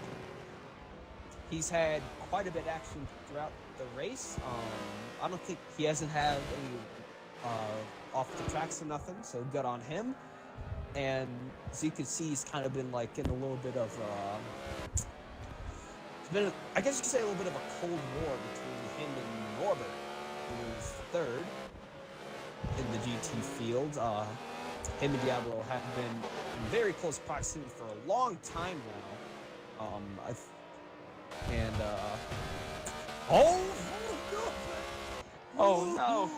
He's had quite a bit of action throughout the race. I don't think he hasn't had any off the tracks or nothing, so good on him. And as you can see, he's kind of been like in a little bit of it's been, I guess you could say, a little bit of a cold war between him and Norbert, who is third in the GT field. Him and Diablo have been in very close proximity for a long time now. Oh no!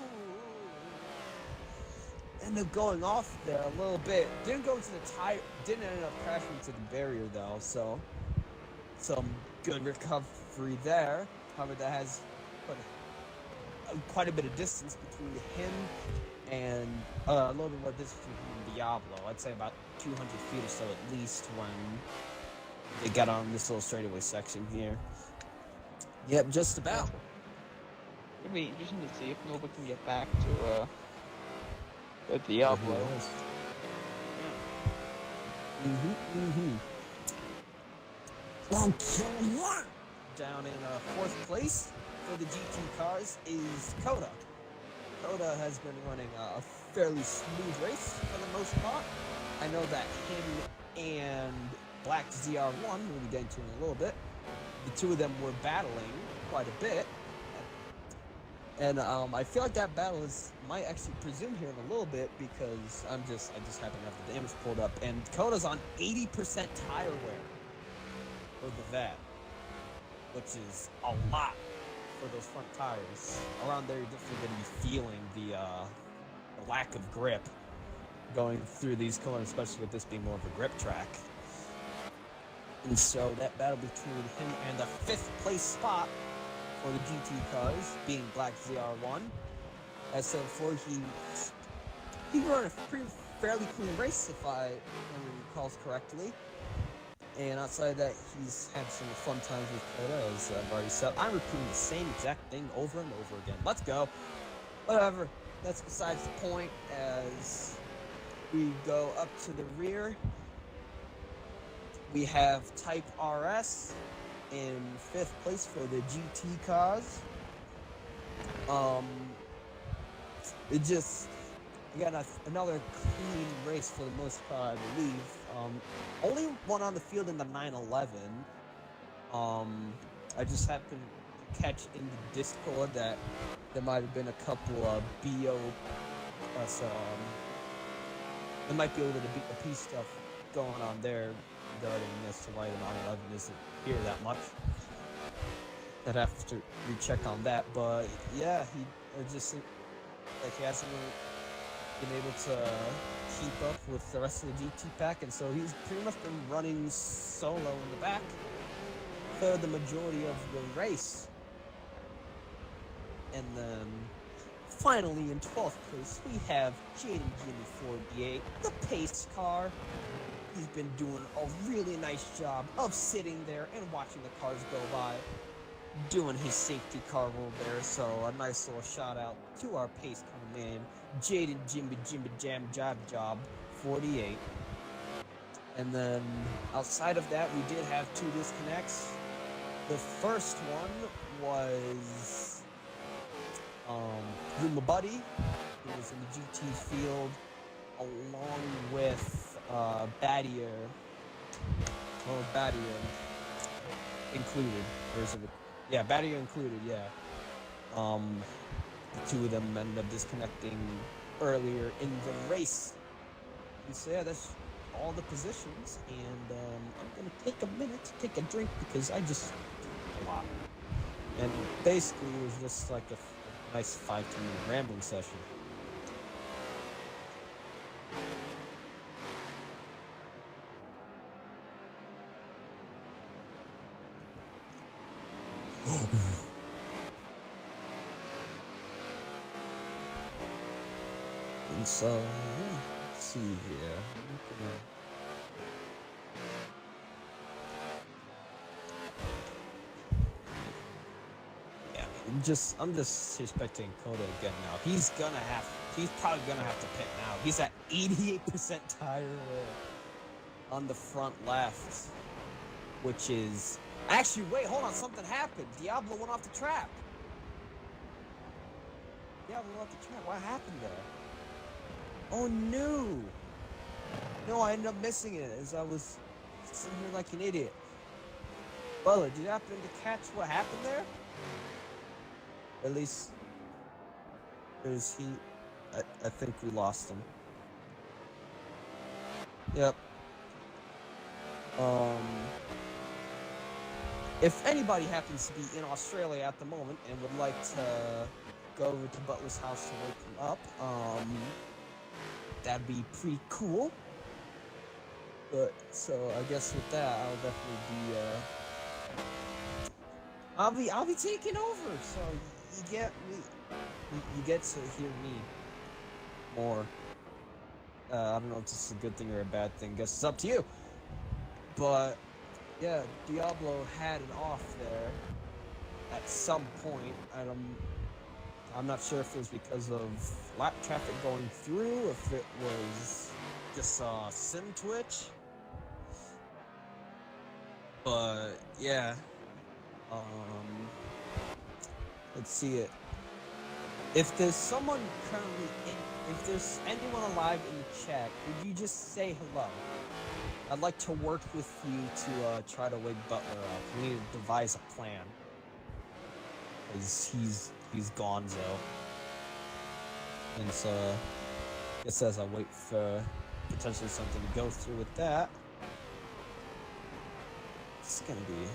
Ended up going off there a little bit. Didn't go into the tire. Didn't end up crashing into the barrier though. So some good recovery there. However, that has quite a bit of distance between him and a little bit more distance between Diablo. I'd say about 200 feet or so at least when they got on this little straightaway section here. Yep, just about. It'd be interesting to see if Norbert can get back to the Diablo. Down in fourth place for the GT cars is Coda. Coda has been running a fairly smooth race for the most part. I know that him and Black ZR1, we'll be getting to in a little bit, the two of them were battling quite a bit. And I feel like that battle might actually presume here in a little bit because I just happen to have the damage pulled up, and Coda's on 80% tire wear for the VAT, which is a lot for those front tires. Around there, you're definitely going to be feeling the lack of grip going through these corners, especially with this being more of a grip track. And so that battle between him and the 5th place spot for the GT cars, being Black ZR1. As said before, he ran a fairly clean race, if I recall correctly. And outside of that, he's had some fun times with Coda, as I've already said. I'm repeating the same exact thing over and over again. Let's go. Whatever. That's besides the point. As we go up to the rear, we have Type RS in 5th place for the GT cars. We got another clean race for the most part, I believe. Only one on the field in the 911. I just happened to catch in the Discord that there might have been a couple of BO, there might be a little bit of P stuff going on there regarding as to why the 911 isn't here that much. I'd have to recheck on that, but yeah, he hasn't been able to keep up with the rest of the GT pack, and so he's pretty much been running solo in the back for the majority of the race. And then finally in 12th place we have Jaden Jimmy 48, the pace car. He's been doing a really nice job of sitting there and watching the cars go by, doing his safety car role there. So a nice little shout out to our pace car man, Jaden Jimmy Jam Job 48. And then outside of that, we did have 2 disconnects. The first one was Ruma Buddy, who was in the GT field, along with Battier. Well, Battier included. Or is it? Yeah, Battier included, yeah. The 2 of them ended up disconnecting earlier in the race. And so yeah, that's all the positions, and I'm gonna take a minute to take a drink because I just a lot. And basically it was just like a nice 5-minute rambling session. And so, let's see here. Yeah, I'm just suspecting Coda again now. He's probably gonna have to pit now. He's at 88% tire wear on the front left, which is actually, wait, hold on, something happened. Diablo went off the track. What happened there? Oh no! No, I ended up missing it as I was sitting here like an idiot. Butler, did you happen to catch what happened there? At least, is he? I think we lost him. Yep. If anybody happens to be in Australia at the moment and would like to go over to Butler's house to wake him up, that'd be pretty cool. But so I guess with that, I'll definitely be I'll be taking over. So you get to hear me more. I don't know if this is a good thing or a bad thing. Guess it's up to you. But yeah, Diablo had it off there at some point. I'm not sure if it was because of lap traffic going through, if it was just a sim twitch. But yeah, let's see it. If there's someone currently if there's anyone alive in the chat, would you just say hello? I'd like to work with you to try to wake Butler up. We need to devise a plan, because he's gonzo. And so, I guess as I wait for potentially something to go through with that, it's gonna be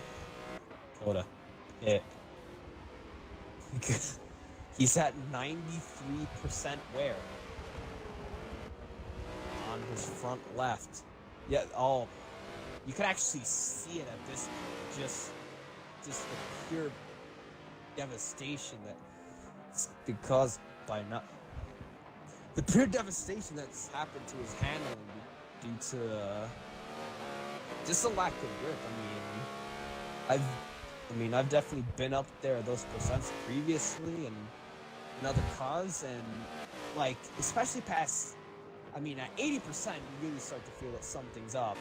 Coda. Hit. He's at 93% wear on his front left. Yeah, you can actually see it at this point. Just the pure devastation that's been caused by the pure devastation that's happened to his handling due to just a lack of grip. I've definitely been up there those percents previously and in other cars, and like especially past, at 80% you really start to feel that something's up.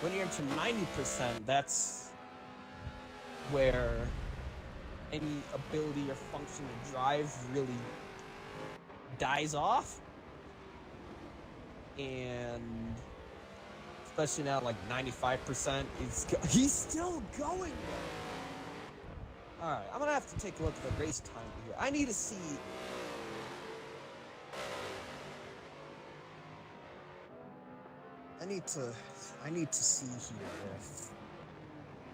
When you're into 90%, that's where any ability or function to drive really dies off. And especially now, like 95%, he's still going there. Alright, I'm gonna have to take a look at the race time here. I need to see. I need to see here if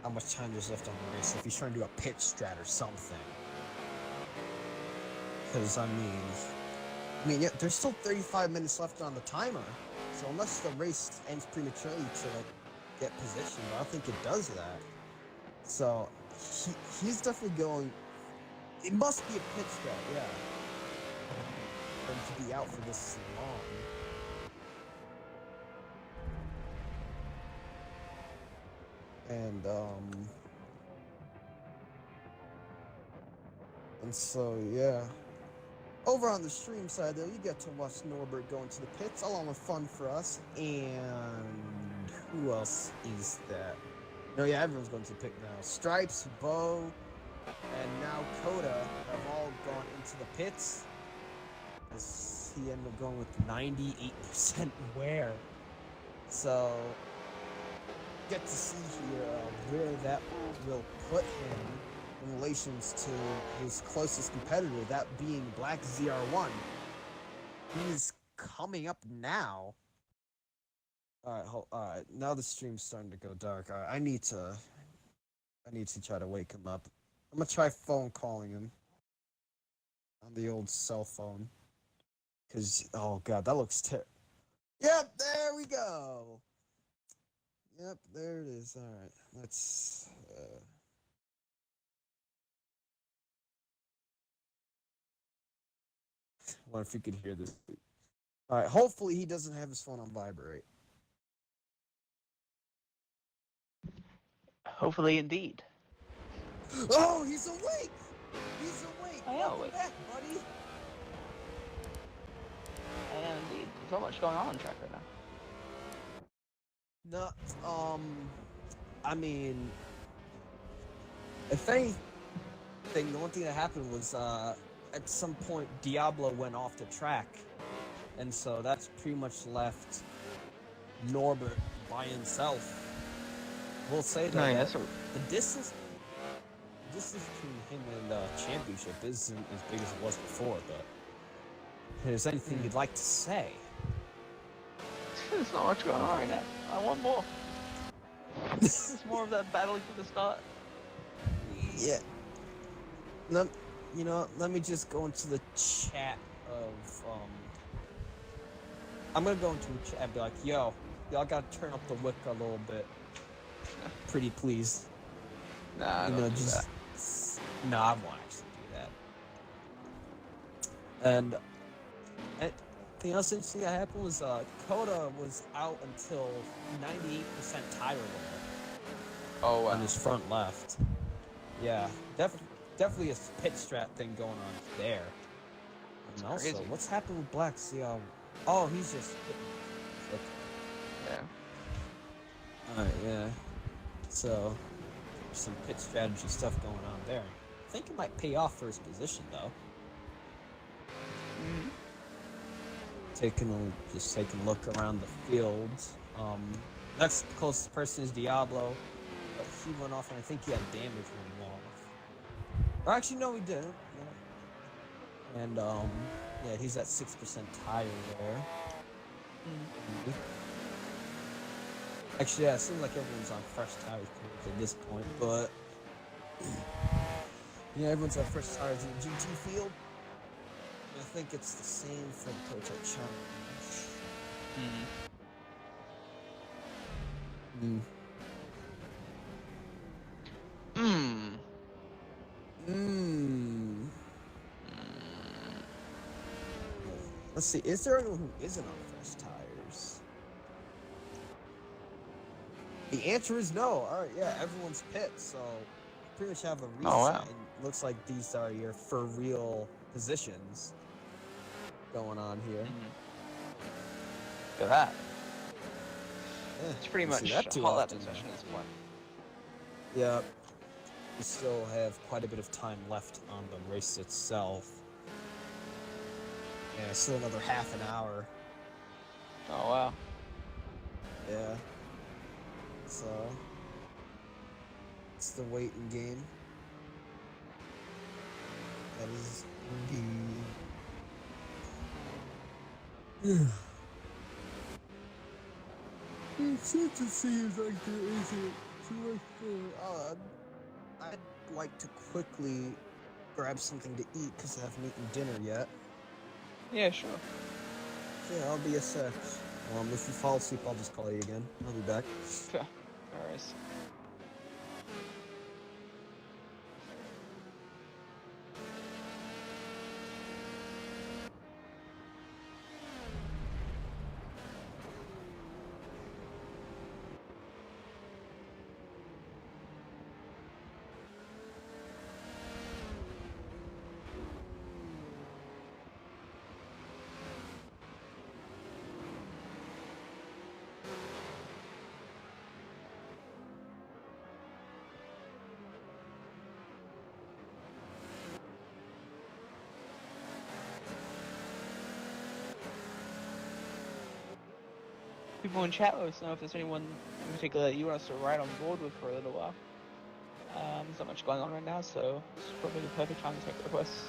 how much time there's left on the race, if he's trying to do a pit strat or something. Because yeah, there's still 35 minutes left on the timer. So unless the race ends prematurely to like get position, but I don't think it does that. So he's definitely going. It must be a pit stop, yeah. For him to be out for this long. And so yeah. Over on the stream side though, you get to watch Norbert go into the pits, along with fun for us. And who else is that? No, yeah, everyone's going to the pit now. Stripes, Bo, and now Coda have all gone into the pits. He ended up going with 98% wear. So get to see here where that will put him in relations to his closest competitor, that being Black ZR1. He's coming up now. Alright, now the stream's starting to go dark. Alright, I need to try to wake him up. I'm gonna try phone calling him on the old cell phone. Cause, oh god, that looks Yep, there we go. Yep, there it is. Alright, let's, I wonder if you could hear this. Alright, hopefully he doesn't have his phone on vibrate. Hopefully, indeed. Oh, he's awake! He's awake! I am Welcome awake. back, buddy! And indeed, there's not much going on track right now. No, I mean, if anything, the one thing that happened was, at some point, Diablo went off the track, and so that's pretty much left Norbert by himself. We'll say that the distance between him and the championship isn't as big as it was before, but if there's anything you'd like to say? There's not much going on right now. I want more. It's more of that battling for the start. Yeah. Let me just go into the chat of, I'm gonna go into the chat and be like, yo, y'all gotta turn up the wick a little bit. Pretty please. Nah, I don't do that. No, I won't actually do that. And anything else interesting that happened was Coda was out until 98% tire wear. Oh, wow. On his front left. Yeah, definitely a pit strat thing going on there. And also, crazy. what's happened with Black Seal? Oh, he's just. Yeah. Alright, yeah. So, there's some pit strategy stuff going on there. I think it might pay off for his position, though. Mm-hmm. Taking a look around the field. Next closest person is Diablo. But he went off, and I think he had damage when he went off. Or actually, no, he didn't. Yeah. And, yeah, he's at 6% tire there. Mm-hmm. Actually, yeah, it seems like everyone's on fresh tires at this point, but yeah, everyone's on fresh tires in the GT field. I think it's the same for the Prototype Challenge. Let's see, is there anyone who isn't on fresh tires? The answer is no. Alright, yeah, everyone's pit, so pretty much have a reset. Oh, wow. And looks like these are your for real positions going on here. Look at that. Yeah, It's pretty you much see that too hot lap often, session at this point. Yeah. We still have quite a bit of time left on the race itself. Yeah, still another half an hour. Oh, wow. Yeah. So, it's the waiting game. That is indeed. It's good to see like there isn't too much going on. I'd like to quickly grab something to eat because I haven't eaten dinner yet. Yeah, sure. Yeah, I'll be a sec. If you fall asleep, I'll just call you again. I'll be back. Okay. Whereas people in chat, let us know if there's anyone in particular that you want us to ride on board with for a little while. There's not much going on right now, so this is probably the perfect time to take requests.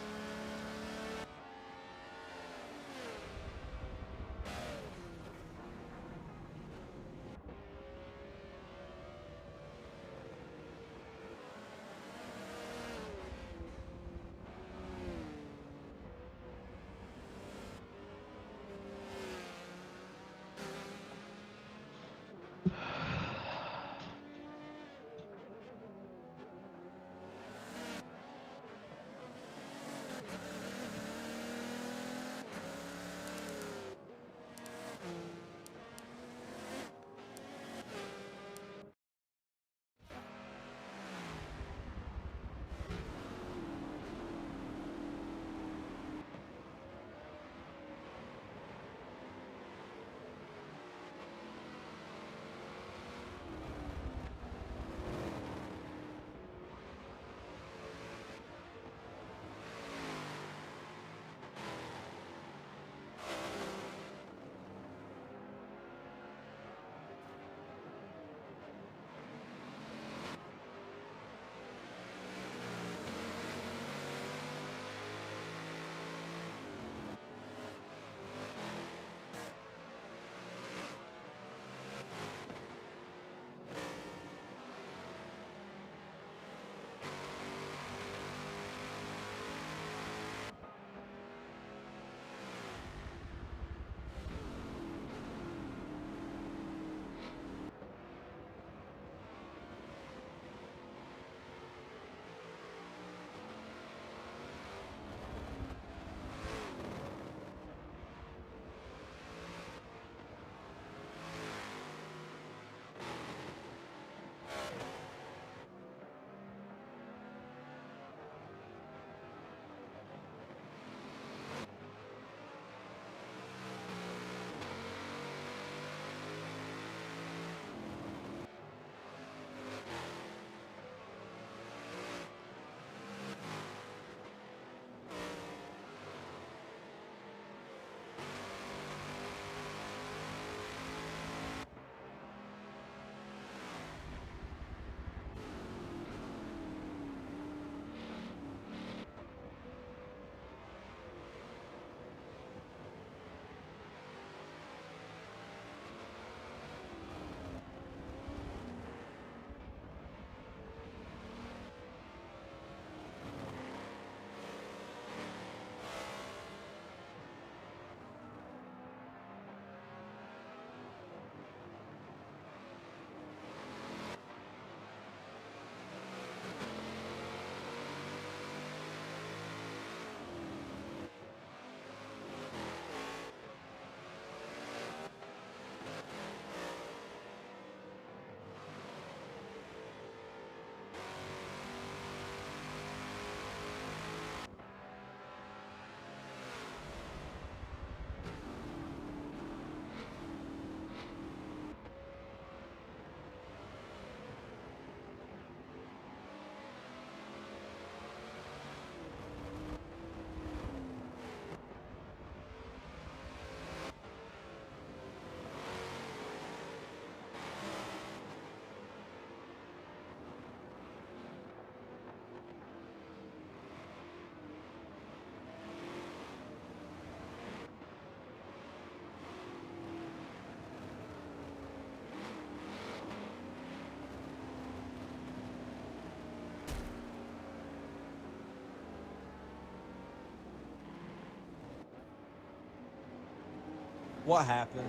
What happened?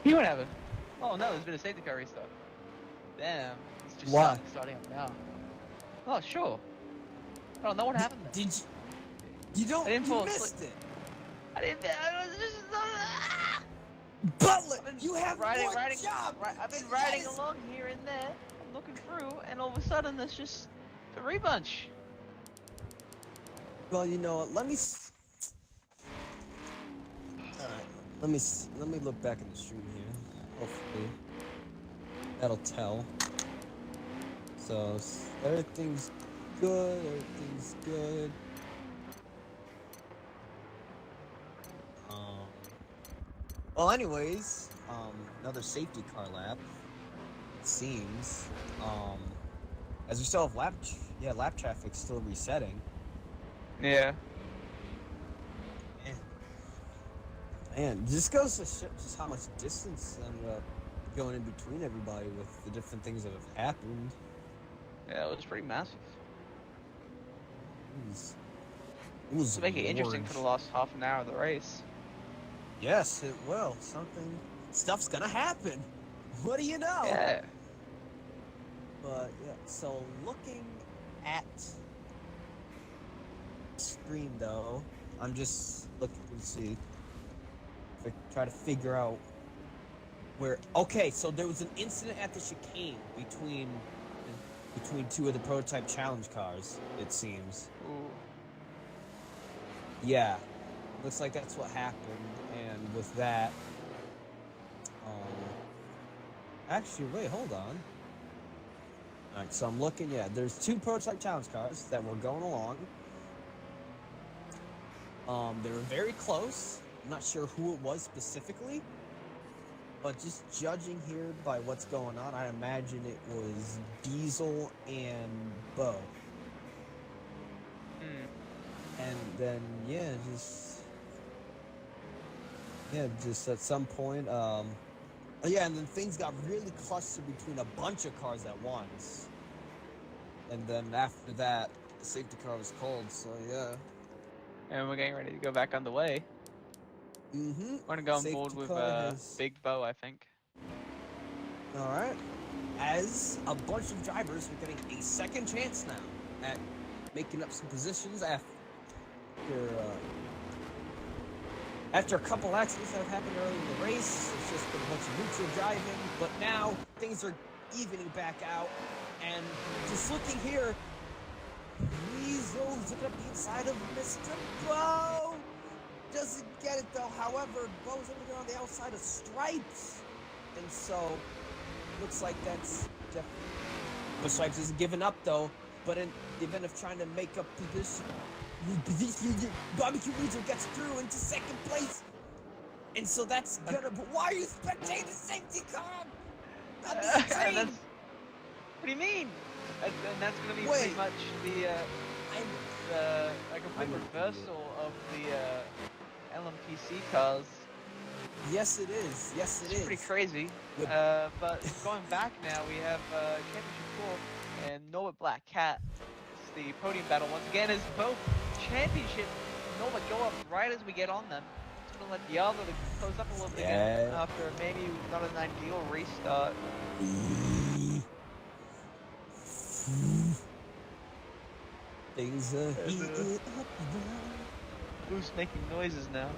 You know what happened? Oh no, there's been a safety car restart. Damn, it's just Why? starting up now. Oh sure. I don't know what happened there. Did you don't I didn't you fall missed asleep. it. I was just. Butler, I've been you have riding, more riding, job. I've been That riding is- along here and there. I'm looking through, and all of a sudden there's just a rebunch. Well, you know what? Let me look back in the stream here. Hopefully, that'll tell. So everything's good. Everything's good. Well, anyways, another safety car lap. It seems. As we still have lap traffic still resetting. Yeah. Man, this goes to show just how much distance ended up going in between everybody with the different things that have happened. Yeah, it was pretty massive. It was To make it interesting for the last half an hour of the race. Yes, it will. Stuff's gonna happen. What do you know? Yeah. But yeah, so looking at screen though, I'm just looking to see if I try to figure out where. Okay, so there was an incident at the chicane between two of the prototype challenge cars. It seems. Ooh. Yeah, looks like that's what happened, and with that, actually, wait, hold on. All right, so I'm looking. Yeah, there's two prototype challenge cars that were going along. They were very close. I'm not sure who it was specifically, but just judging here by what's going on, I imagine it was Diesel and Bo. And then just at some point, yeah, and then things got really clustered between a bunch of cars at once. And then after that, the safety car was called, so yeah. And we're getting ready to go back underway. Mm-hmm. We're gonna go on Safety board with car Big Bo, I think. Alright. As a bunch of drivers are getting a second chance now at making up some positions after a couple accidents that have happened early in the race. It's just been a bunch of neutral driving, but now things are evening back out. And just looking here, Weasel's looking up the inside of Mr. Bo. Doesn't get it though. However, Bo's over there on the outside of Stripes, and so looks like that's definitely. But Stripes isn't giving up though. But in the event of trying to make up position, Barbecue Weasel gets through into second place, and so that's gonna. But why are you spectating the safety car? Not the train. What do you mean? And that's going to be Wait. pretty much a complete reversal of the LMPC cars. Yes, it is. Yes, it It's is. pretty crazy. Good. But going back now, we have Championship 4 and Norbert Black Cat. It's the podium battle once again as both Championship and Norbert go up right as we get on them. It's going to let Diablo close up a little bit again after maybe not an ideal restart. Things are heating up. Who's making noises now?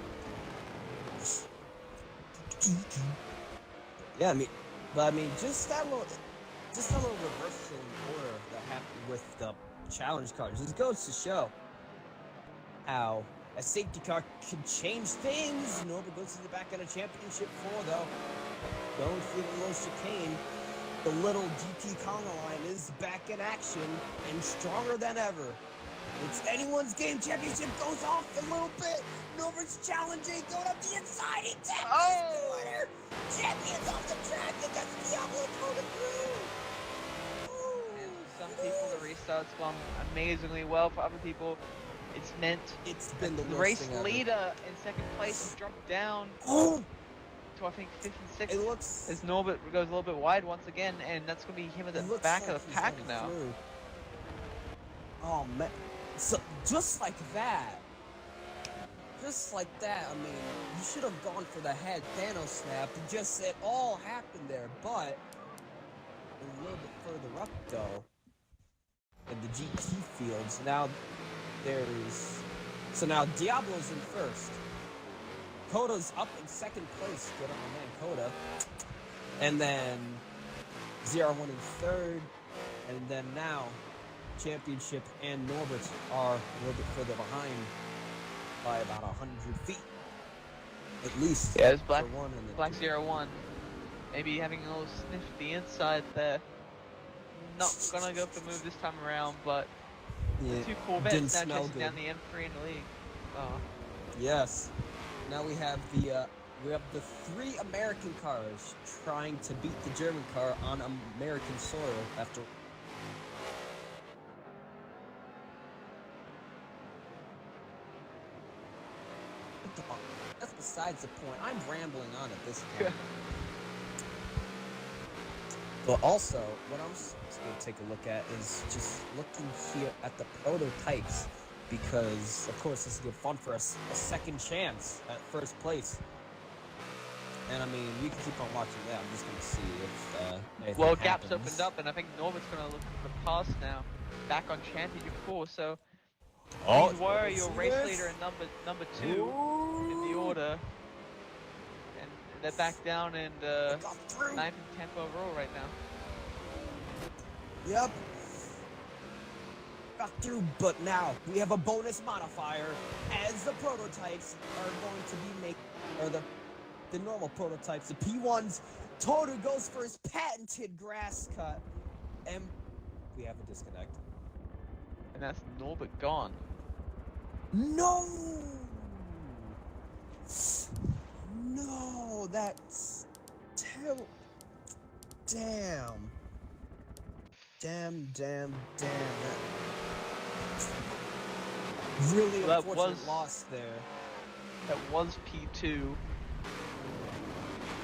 Yeah, I mean, just that little reversal in order that happened with the challenge cars just goes to show how a safety car can change things. Norbert goes to the back end of Championship 4 though, going through the little chicane. The little GT Conga line is back in action and stronger than ever. It's anyone's game. Championship goes off a little bit. Norbert's challenging, going up the inside. He taps the corner. Champion's off the track. They got Diablo coming through. And for some people, the restart's gone amazingly well. For other people, it's meant It's been the the worst race thing ever. leader in second place has dropped down Oh, to I think 5th and 6th. it looks. As Norbert goes a little bit wide once again, and that's going to be him at the It looks back like of the he's pack heading now. through. Oh man, so just like that, just like that, I mean, you should have gone for the head Thanos snap. It all happened there, but a little bit further up, though, in the GT fields, now now Diablo's in first. Coda's up in second place. Good on my man, Coda. And then 0-1 in third. And then now, Championship and Norbert are a little bit further behind by about 100 feet. At least. Yeah, it's Black, for one and Black 01. Maybe having a little sniff at the inside there. Not gonna go for the move this time around, but yeah, the two Corvettes now chasing down the M3 in the league. Oh. Yes. Now we have the three American cars trying to beat the German car on American soil after. That's besides the point. I'm rambling on at this point. But also, what I'm just going to take a look at is just looking here at the prototypes, because, of course, this is good fun for us. A second chance at first place. And, I mean, we can keep on watching that. I'm just going to see if anything Well, happens. Gap's opened up, and I think Norbert's going to look for the pass now. Back on championship 4, so these were your race leader and number 2 in the order. And they're back down in 9th and 10th overall right now. Yep. Got through, but now we have a bonus modifier as the prototypes are going to be making, the normal prototypes, the P1s. Toto goes for his patented grass cut, and we have a disconnect. And that's Norbert gone. No! No, that's terrible. Damn. Damn. Really That unfortunate loss there. That was P2.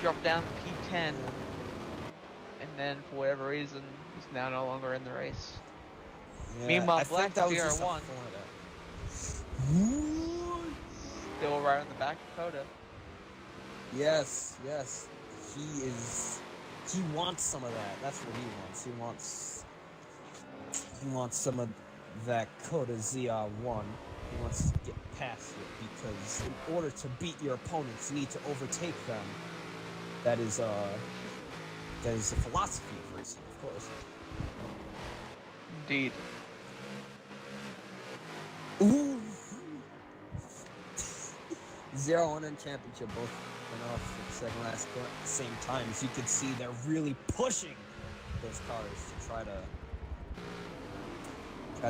Dropped down to P10. And then, for whatever reason, he's now no longer in the race. Yeah, Meanwhile, I Black think that was just a DR1 still right on the back of Coda. Yes. He wants some of that. That's what he wants. He wants some of that Coda ZR1. He wants to get past it, because in order to beat your opponents, you need to overtake them. That is a philosophy of racing, of course. Indeed. Ooh. 0-1 and championship both went off at the second last at the same time. As you can see, they're really pushing those cars to try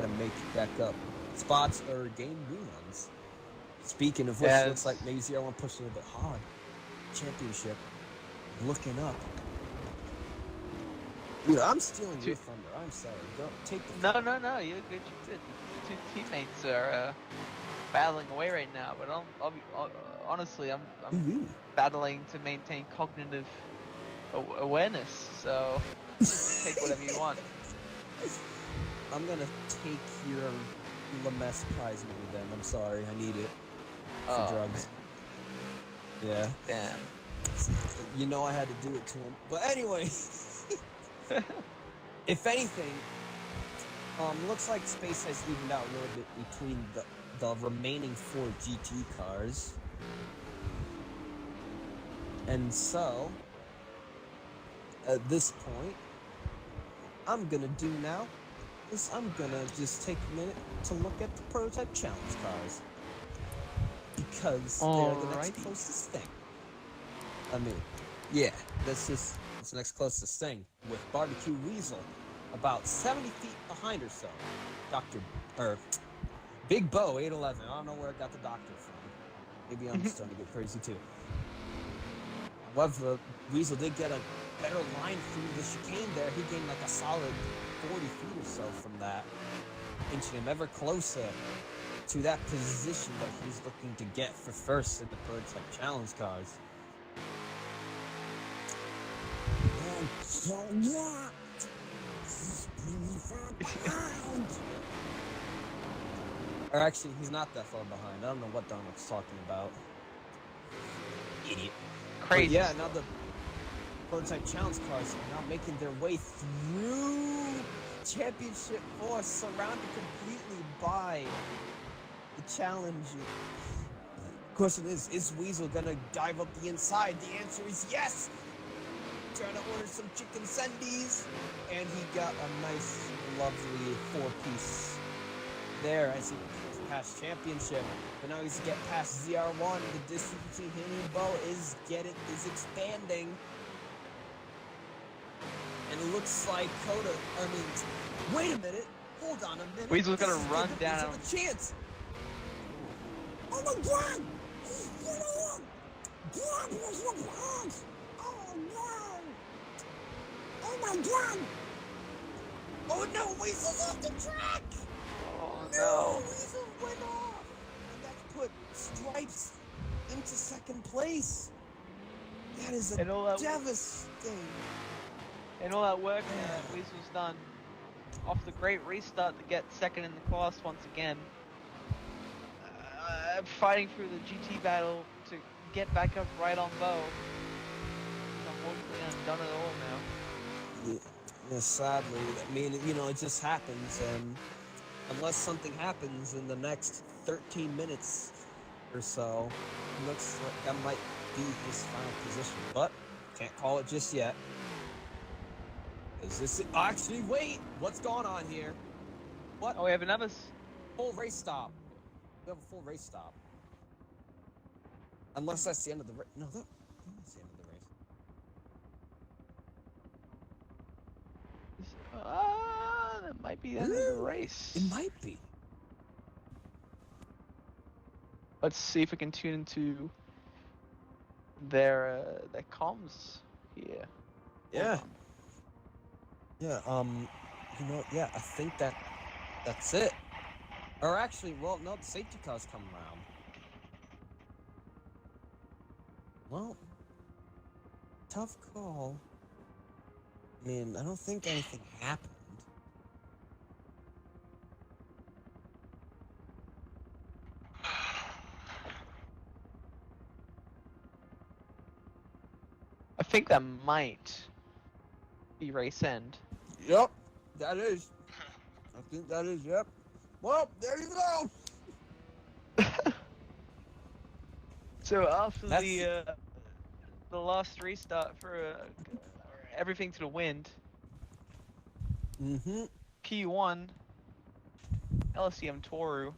to make it back up. Spots or gain new ones. Speaking of which, looks like maybe 0-1 pushed a little bit hard. Championship looking up. Dude, I'm stealing your thunder. I'm sorry. Don't take the No, you're good. The two teammates are battling away right now, but honestly, I'm battling to maintain cognitive awareness. So take whatever you want. I'm gonna take your Lemess prize money then. I'm sorry, I need it for drugs. Man. Yeah. Damn. You know I had to do it to him. But anyway, if anything, looks like space has evened out a little bit between the remaining 4 GT cars. And so, at this point, I'm gonna do now is I'm gonna just take a minute to look at the prototype challenge cars, because they're the next closest thing. I mean, yeah, that's the next closest thing, with Barbecue Weasel about 70 feet behind or so. Big Bo 811. I don't know where I got the doctor from. Maybe I'm just starting to get crazy too. However, Weasel did get a better line through the chicane there. He gained like a solid 40 feet or so from that, inching him ever closer to that position that he's looking to get for first in the prototype challenge cars. Or actually, he's not that far behind. I don't know what Donald's talking about. Idiot. Crazy. But yeah, now the prototype challenge cars are now making their way through Championship 4, surrounded completely by the challenge. Question is Weasel gonna dive up the inside? The answer is yes! Trying to order some chicken sendies, and he got a nice, lovely 4-piece there as he gets past Championship. But now he's getting past ZR1. The distance between him and Bo is expanding. And it looks like Coda. Wait a minute. Hold on a minute. Weasel's gonna run down. A chance. Oh my god! He's doing it! Grab his pants! Oh no! Oh my god! Oh no, Weasel's off the track! Oh No, Weasel went off! And that's put Stripes into second place. That is a And all that- devastating. And all that work that Weasel's done off the great restart to get second in the class once again. Fighting through the GT battle to get back up right on Bo. He's unfortunately undone it all now. Yeah, sadly. I mean, it just happens, and unless something happens in the next 13 minutes or so, looks like that might be his final position. But can't call it just yet. Is this it? Actually, wait! What's going on here? What? Oh, we have another. Full race stop. We have a full race stop. Unless that's the end of the race. No, that's the end of the race. That might be the end of the race. It might be. Let's see if we can tune into their comms here. Yeah. Yeah, yeah, I think that's it. Or actually, well, no, the safety car's come around. Well, tough call. I mean, I don't think anything happened. I think that might be race end. Yep, that is. I think that is, yep. Well, there you go. So after the last restart for everything to the wind, Mm-hmm. P1, LCM Toru,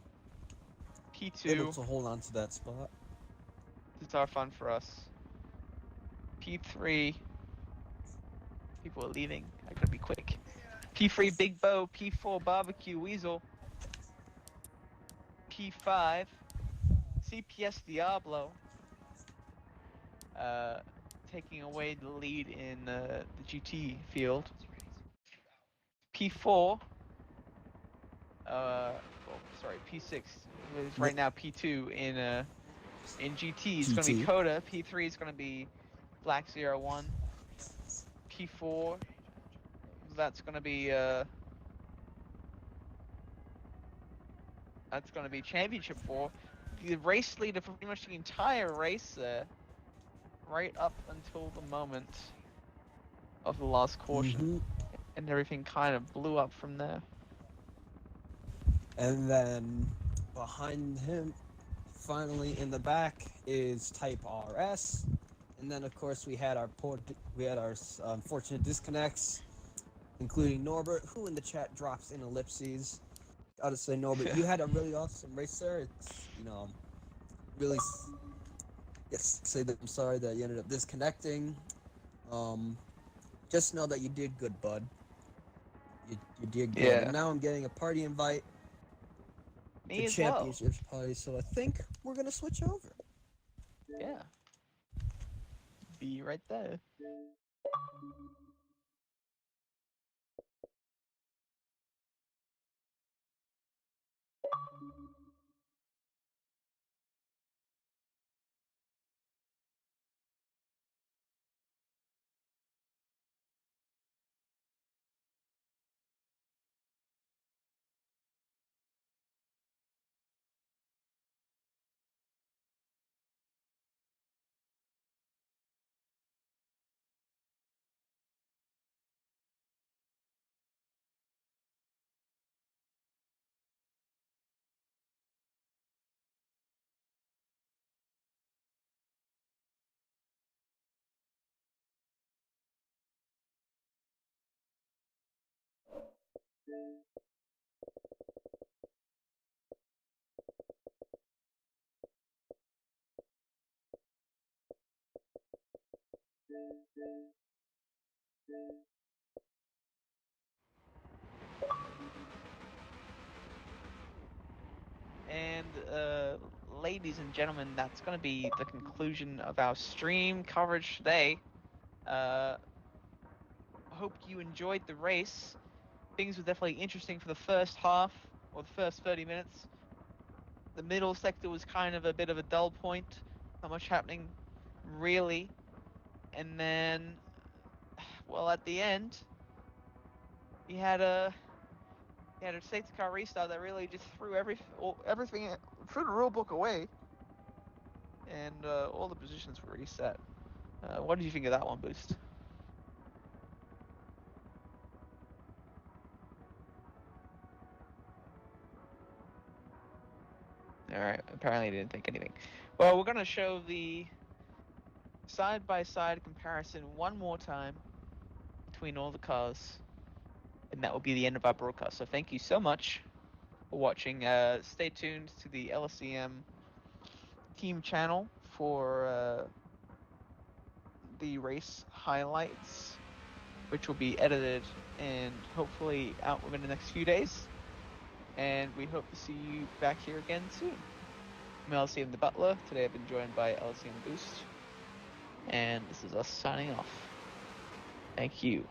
Able P2, to hold on to that spot. this is our fun for us. P3, people are leaving, I gotta be quick. P3 Big Bo, P4 Barbecue Weasel, P5 CPS Diablo, taking away the lead in the GT field. P4, P6 is right now P2 in GT. It's gonna be GT. Coda. P3 is gonna be Black 01. P4, that's gonna be Championship 4. The race leader for pretty much the entire race there, right up until the moment of the last caution, and everything kind of blew up from there. And then behind him, finally in the back, is Type RS. And then of course we had our unfortunate disconnects, including Norbert, who in the chat drops in ellipses. Gotta say, Norbert, you had a really awesome race there. It's, really, say that I'm sorry that you ended up disconnecting. Just know that you did good, bud. You did good. Yeah. And now I'm getting a party invite Me to as well. championships party, so I think we're gonna switch over. Yeah. Be right there. And ladies and gentlemen, that's going to be the conclusion of our stream coverage today. Hope you enjoyed the race. Things were definitely interesting for the first half, or the first 30 minutes. The middle sector was kind of a bit of a dull point. Not much happening, really. And then, well, at the end, he had a safety car restart that really just threw everything, threw the rule book away, and all the positions were reset. What did you think of that one, Boost? Alright, apparently I didn't think anything. Well, we're going to show the side-by-side comparison one more time between all the cars, and that will be the end of our broadcast. So thank you so much for watching. Stay tuned to the LCM team channel for the race highlights, which will be edited and hopefully out within the next few days. And we hope to see you back here again soon. I'm LCM the Butler. Today I've been joined by LCM Boost. And this is us signing off. Thank you.